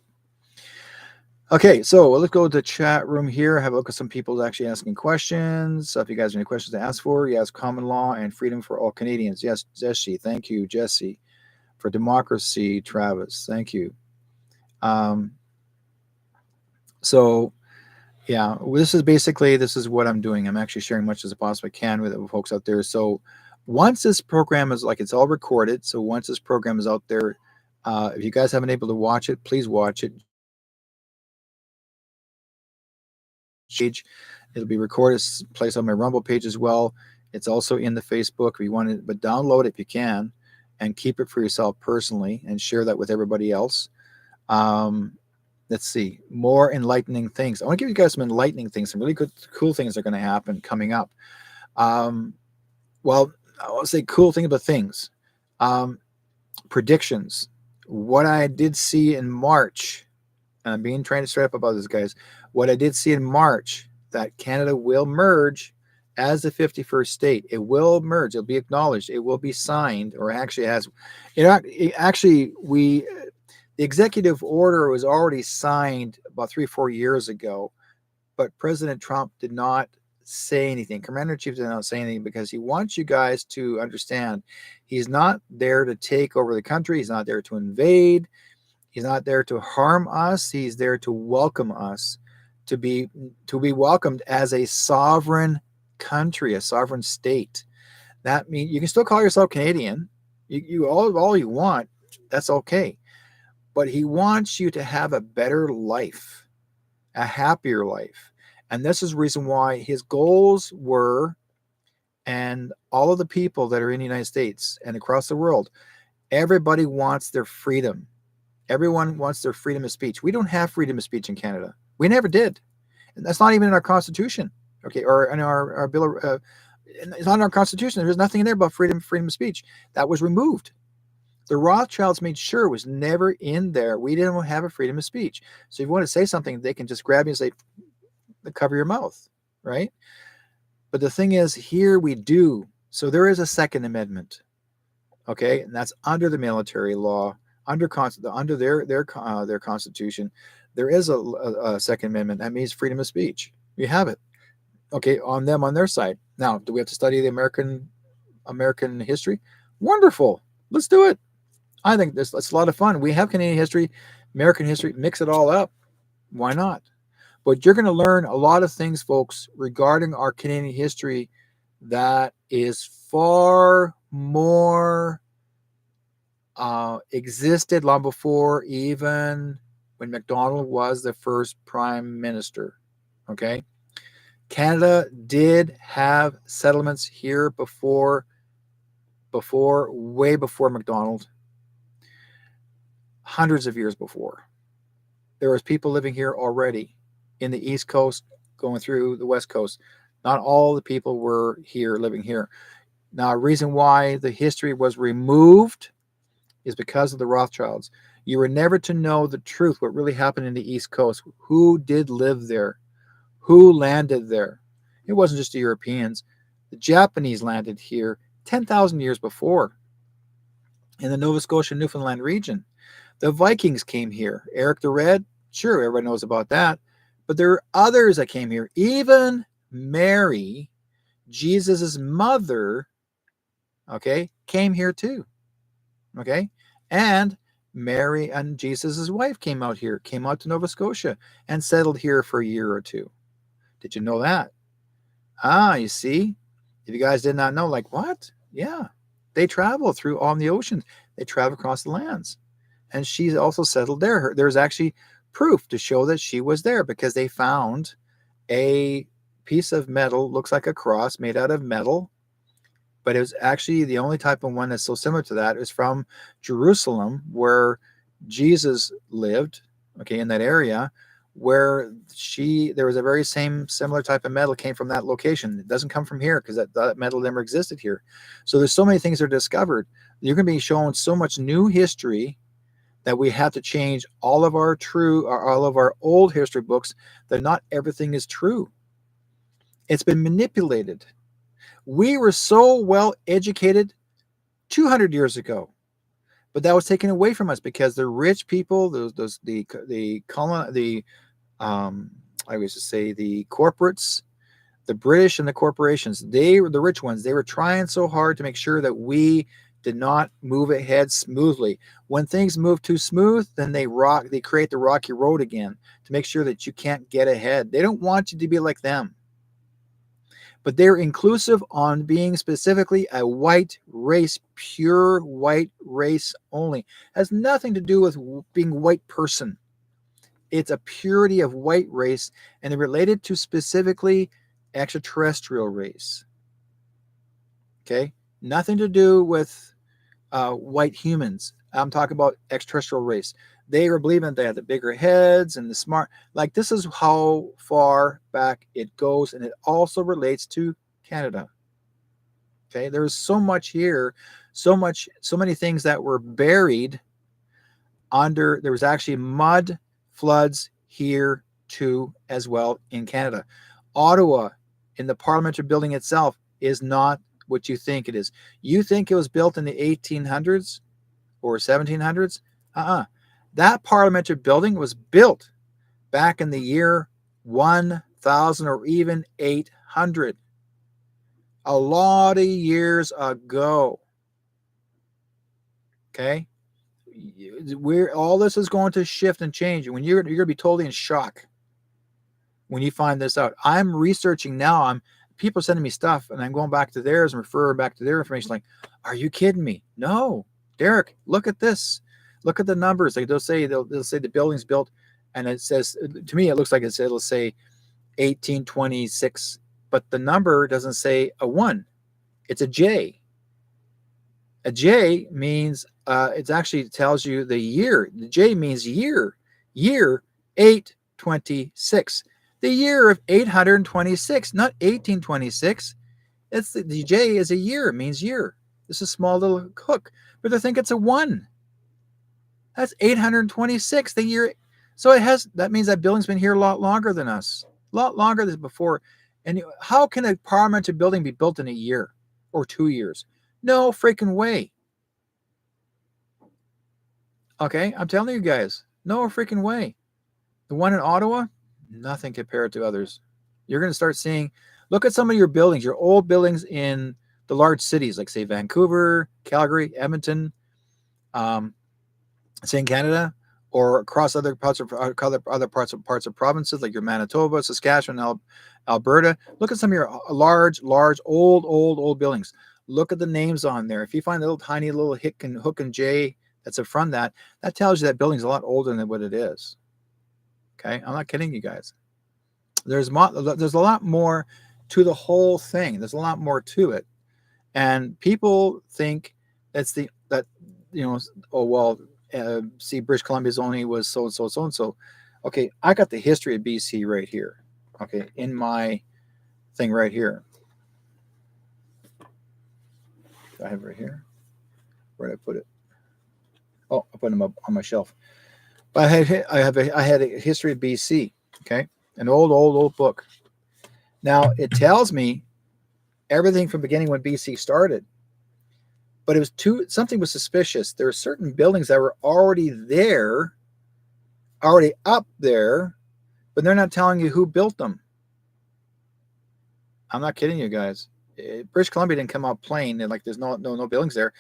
Okay, so let's go to the chat room here. Have a look at some people actually asking questions. So if you guys have any questions to ask for, yes, common law and freedom for all Canadians. Yes, Jesse, thank you, Jesse. For democracy, Travis, thank you. So yeah, this is what I'm doing. I'm actually sharing much as I possibly can with folks out there. So once this program is, like, it's all recorded. So once this program is out there, if you guys haven't been able to watch it, please watch it. It'll be recorded, placed on my Rumble page as well. It's also in the Facebook if you want it, but download it if you can, and keep it for yourself personally, and share that with everybody else. Let's see, more enlightening things. I want to give you guys some enlightening things, some really good, cool things that are going to happen coming up. Well, I'll say cool thing about things. Predictions. What I did see in March, and I'm being trying to straight up about this, guys. What I did see in March, that Canada will merge as the 51st state. It will merge. It'll be acknowledged. It will be signed, or actually has. The executive order was already signed about 3-4 years ago, but President Trump did not say anything. Commander-in-Chief did not say anything, because he wants you guys to understand he's not there to take over the country. He's not there to invade. He's not there to harm us. He's there to welcome us, to be welcomed as a sovereign country, a sovereign state. That means you can still call yourself Canadian. You all you want. That's okay. But he wants you to have a better life, a happier life. And this is the reason why his goals were, and all of the people that are in the United States and across the world, everybody wants their freedom. Everyone wants their freedom of speech. We don't have freedom of speech in Canada. We never did. And that's not even in our Constitution, okay, or in our bill of, it's not in our Constitution. There's nothing in there about freedom of speech. That was removed. The Rothschilds made sure it was never in there. We didn't have a freedom of speech. So if you want to say something, they can just grab you and say, cover your mouth, right? But the thing is, here we do. So there is a Second Amendment, okay, and that's under the military law, under their Constitution. There is a Second Amendment. That means freedom of speech. You have it, okay, on their side. Now, do we have to study the American history? Wonderful. Let's do it. I think that's a lot of fun. We have Canadian history, American history, mix it all up. Why not? But you're going to learn a lot of things, folks, regarding our Canadian history that is far more existed long before even when Macdonald was the first prime minister. Okay? Canada did have settlements here way before Macdonald. Hundreds of years before. There was people living here already in the East Coast going through the West Coast. Not all the people were here living here. Now, a reason why the history was removed is because of the Rothschilds. You were never to know the truth, what really happened in the East Coast, who did live there, who landed there. It wasn't just the Europeans. The Japanese landed here 10,000 years before in the Nova Scotia, Newfoundland region. The Vikings came here. Eric the Red, sure, everybody knows about that. But there are others that came here. Even Mary, Jesus' mother, okay, came here too. Okay? And Mary and Jesus's wife came out to Nova Scotia and settled here for a year or two. Did you know that? You see? If you guys did not know, like, what? Yeah. They travel through on the oceans. They travel across the lands. And she's also settled there. There's actually proof to show that she was there because they found a piece of metal, looks like a cross made out of metal, but it was actually the only type of one that's so similar to that is from Jerusalem, where Jesus lived, okay, in that area, where there was a very same similar type of metal came from that location. It doesn't come from here because that metal never existed here. So there's so many things that are discovered. You're going to be shown so much new history that we have to change all of our old history books, that not everything is true. It's been manipulated. We were so well educated 200 years ago, but that was taken away from us because the rich people, I used to say the corporates, the British and the corporations, they were the rich ones. They were trying so hard to make sure that we did not move ahead smoothly. When things move too smooth, then they create the rocky road again to make sure that you can't get ahead. They don't want you to be like them. But they're inclusive on being specifically a white race, pure white race only. Has nothing to do with being white person. It's a purity of white race, and they're related to specifically extraterrestrial race. Okay? Nothing to do with white humans. I'm talking about extraterrestrial race. They were believing they had the bigger heads and the smart. Like, this is how far back it goes, and it also relates to Canada. Okay, there's so much here, so many things that were buried under. There was actually mud floods here too, as well in Canada. Ottawa, in the parliamentary building itself, is not what you think it is. You think it was built in the 1800s or 1700s? That parliamentary building was built back in the year 1000 or even 800. A lot of years ago. Okay? All this is going to shift and change. When you're going to be totally in shock when you find this out. I'm researching now. People are sending me stuff, and I'm going back to theirs and referring back to their information. Like, are you kidding me? No, Derek, look at this. Look at the numbers. Like they'll say the building's built, and it says, to me, it looks like it'll say 1826, but the number doesn't say a 1. It's a J. A J means it actually tells you the year. The J means year. Year 826. The year of 826, not 1826. The J is a year. It means year. This is a small little hook, but they think it's a 1. That's 826. The year. So that means that building's been here a lot longer than us. A lot longer than before. And how can a parliamentary building be built in a year or 2 years? No freaking way. Okay, I'm telling you guys, no freaking way. The one in Ottawa, nothing compared to others. You're going to start seeing, look at some of your buildings, your old buildings in the large cities, like say Vancouver, Calgary, Edmonton, say in Canada, or across other parts of provinces like your Manitoba, Saskatchewan, Alberta. Look at some of your large, old buildings. Look at the names on there. If you find a little tiny little hook and J that's in front of that tells you that building's a lot older than what it is. Okay, I'm not kidding you guys. There's a lot more to the whole thing. There's a lot more to it, and people think see, British Columbia's only was so and so. Okay, I got the history of BC right here. Okay, in my thing right here. I have it right here. Where did I put it? Oh, I put them up on my shelf. But I had a history of BC. Okay, an old book. Now it tells me everything from beginning when BC started. But it was something was suspicious. There were certain buildings that were already up there, but they're not telling you who built them. I'm not kidding you guys. British Columbia didn't come out plain and like there's no buildings there.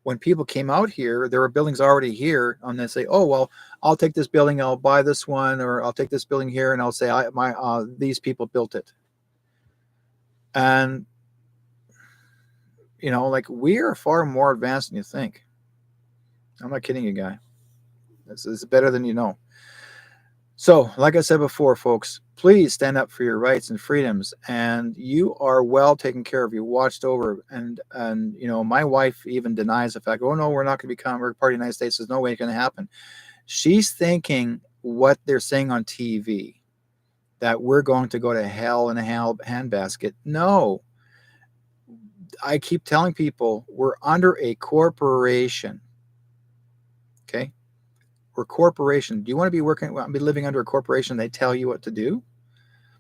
when people came out here, there were buildings already here, and they say, "Oh well, I'll take this building, I'll buy this one, or I'll take this building here, and I'll say these people built it." And like, we are far more advanced than you think. I'm not kidding you, guy. This is better than you know. So, like I said before, folks, please stand up for your rights and freedoms, and you are well taken care of. You're watched over, and my wife even denies the fact. Oh no, we're not going to become. We're part of the United States. There's no way it's going to happen. She's thinking what they're saying on TV, that we're going to go to hell in a handbasket. No, I keep telling people we're under a corporation. Okay. We're a corporation. Do you want to be living under a corporation? They tell you what to do,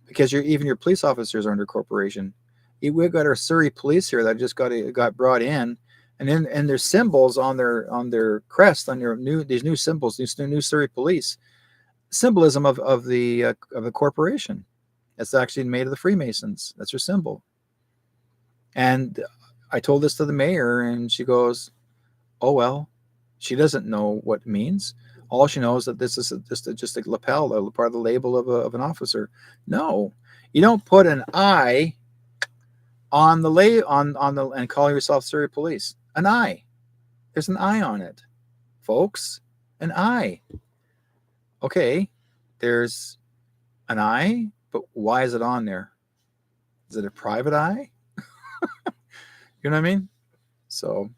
because even your police officers are under corporation. We've got our Surrey police here that just got brought in, and there's symbols on their crest, on these new symbols, these new Surrey police symbolism of the corporation. It's actually made of the Freemasons. That's her symbol. And I told this to the mayor, and she goes, "Oh well." She doesn't know what it means. All she knows that this is just a lapel, a part of the label of an officer. No, you don't put an I on the and call yourself Surrey Police. An I. There's an I on it, folks. An I. Okay, there's an I, but why is it on there? Is it a private eye? You know what I mean? So,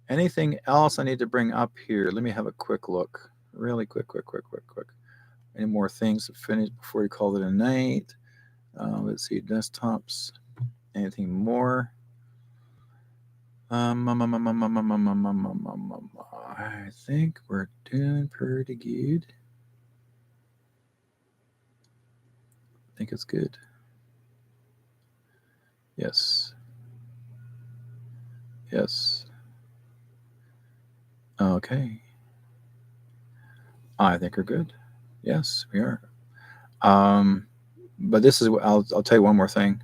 anything else I need to bring up here? Let me have a quick look. Really quick. Any more things to finish before we call it a night? Let's see, desktops. Anything more? I think we're doing pretty good. I think it's good. Yes. Okay. I think we're good. Yes, we are. But this is what I'll tell you one more thing.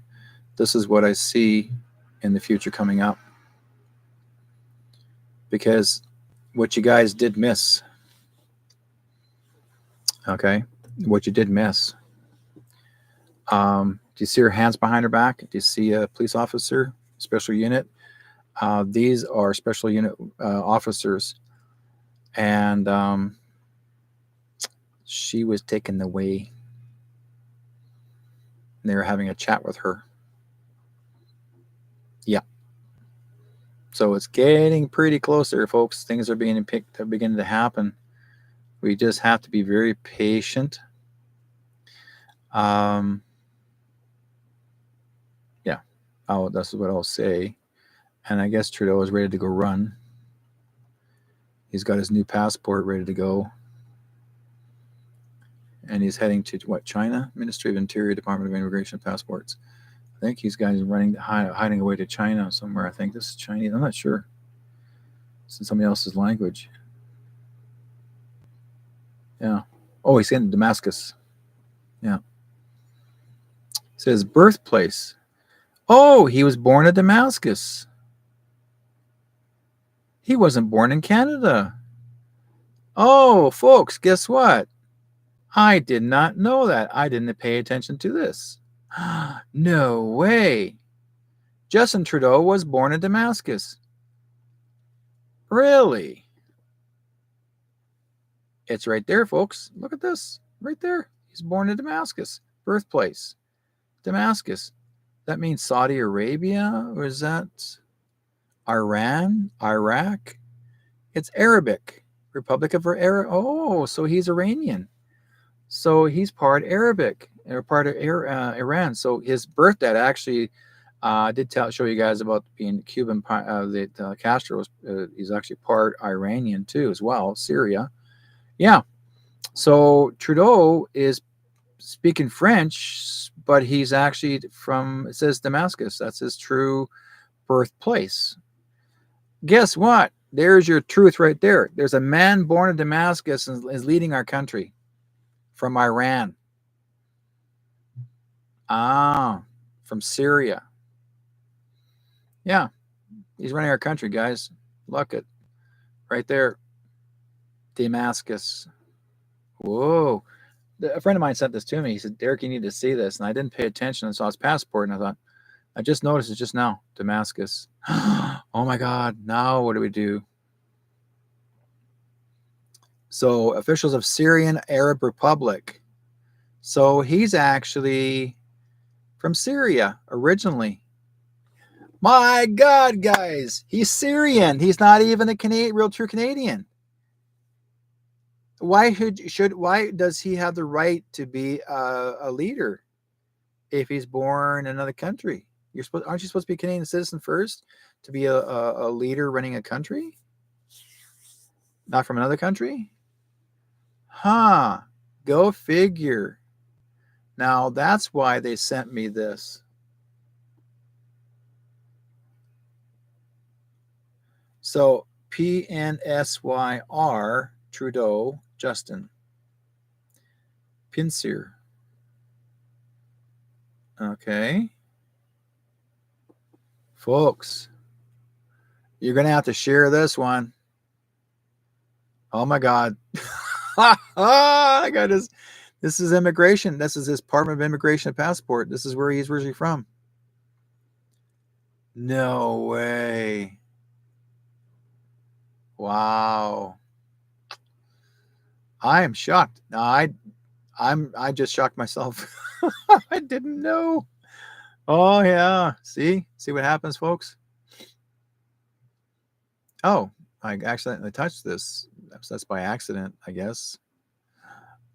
This is what I see in the future coming up. Because what you guys did miss. Okay? What you did miss. Do you see her hands behind her back? Do you see a police officer, special unit? These are special unit officers. And she was taken away. They were having a chat with her. Yeah. So it's getting pretty close there, folks. Things are beginning to happen. We just have to be very patient. Yeah. That's what I'll say. And I guess Trudeau is ready to go run. He's got his new passport ready to go. And he's heading to what? China? Ministry of Interior, Department of Immigration, Passports. I think he's hiding away to China somewhere. I think this is Chinese. I'm not sure. It's in somebody else's language. Yeah. Oh, he's in Damascus. Yeah. It says birthplace. Oh, he was born in Damascus. He wasn't born in Canada. Oh, folks, guess what? I did not know that. I didn't pay attention to this. No way. Justin Trudeau was born in Damascus. Really? It's right there, folks. Look at this. Right there. He's born in Damascus. Birthplace. Damascus. That means Saudi Arabia? Or is that Iran? Iraq? It's Arabic. Republic of Iran. Oh, so he's Iranian. So he's part Arabic, or part of Iran. So his birth dad actually did show you guys about being Cuban. That Castro was he's actually part Iranian too, as well. Syria, yeah. So Trudeau is speaking French, but he's actually from, it says Damascus. That's his true birthplace. Guess what? There's your truth right there. There's a man born in Damascus and is leading our country from Iran. From Syria. Yeah. He's running our country, guys. Look at right there. Damascus. Whoa. A friend of mine sent this to me. He said, Derek, you need to see this. And I didn't pay attention and saw his passport. And I thought, I just noticed it just now. Damascus. Oh my God. Now what do we do? So officials of Syrian Arab Republic. So he's actually from Syria originally. My God, guys. He's Syrian. He's not even a real true Canadian. Why does he have the right to be a leader if he's born in another country? Aren't you supposed to be a Canadian citizen first to be a leader running a country? Not from another country? Huh. Go figure. Now that's why they sent me this. So PNSYR Trudeau Justin Pincer. Okay. Folks, you're going to have to share this one. Oh my God. I got this. This is immigration. This is his Department of Immigration and Passport. This is where he's originally from. No way. Wow. I am shocked. No, I just shocked myself. I didn't know. Oh yeah. See what happens, folks. Oh, I accidentally touched this. That's by accident, I guess.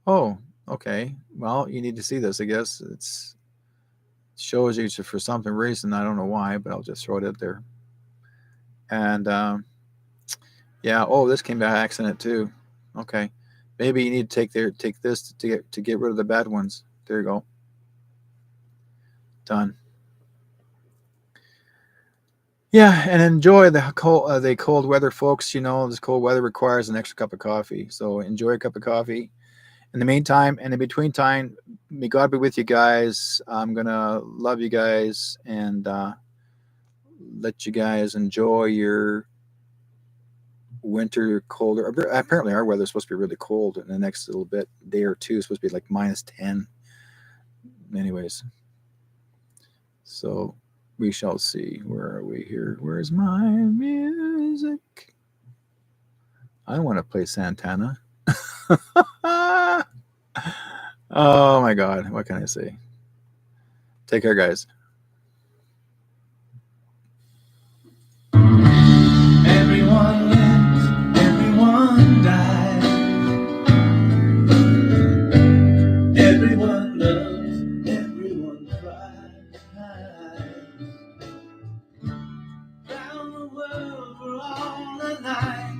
Oh, okay. Well, you need to see this, I guess. It shows you for something reason. I don't know why, but I'll just throw it out there. And yeah. Oh, this came by accident too. Okay. Maybe you need to take this to get rid of the bad ones. There you go. Done. Yeah, and enjoy the cold weather, folks. You know, this cold weather requires an extra cup of coffee. So enjoy a cup of coffee. In the meantime, and in between time, may God be with you guys. I'm going to love you guys and let you guys enjoy your winter colder. Apparently our weather is supposed to be really cold in the next little bit, day or two. It's supposed to be like -10. Anyways, so we shall see. Where are we here? Where's my music? I want to play Santana. Oh my God, what can I say? Take care, guys. Everyone lives, everyone dies. Everyone loves, everyone cries. Round the world we're all alike.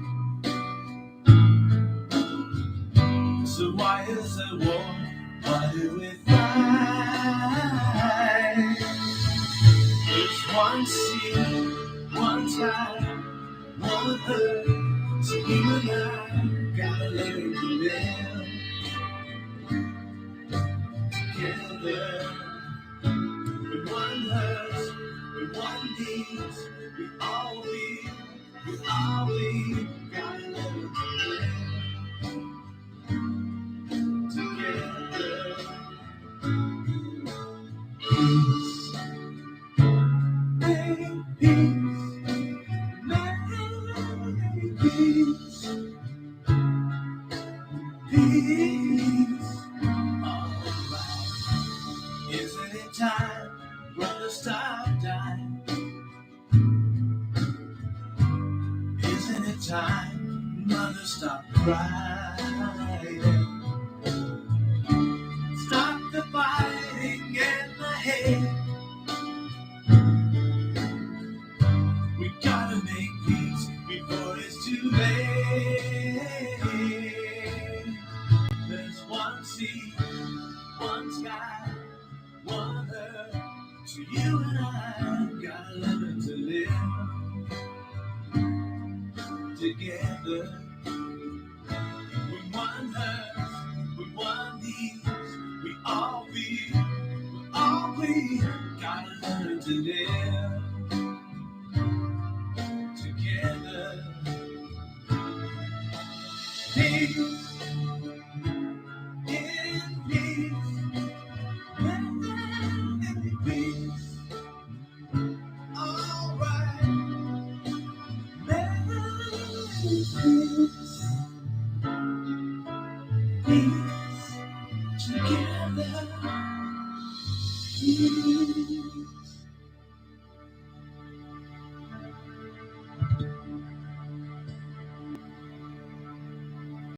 So why is there war? Why do we fight? There's one sea, one sky, one earth. So you and I gotta learn to live together. With one hurts, with one needs, we all gotta learn to live together. Peace, make peace, make peace, peace. Alright, isn't it time, brother, stop dying? Isn't it time, mother, stop crying? Stop the fighting and the hate. We gotta make peace before it's too late. There's one sea, one sky, one earth. So you and I gotta learn to live together. With one hurt, with one needs, we all gotta learn to live Together.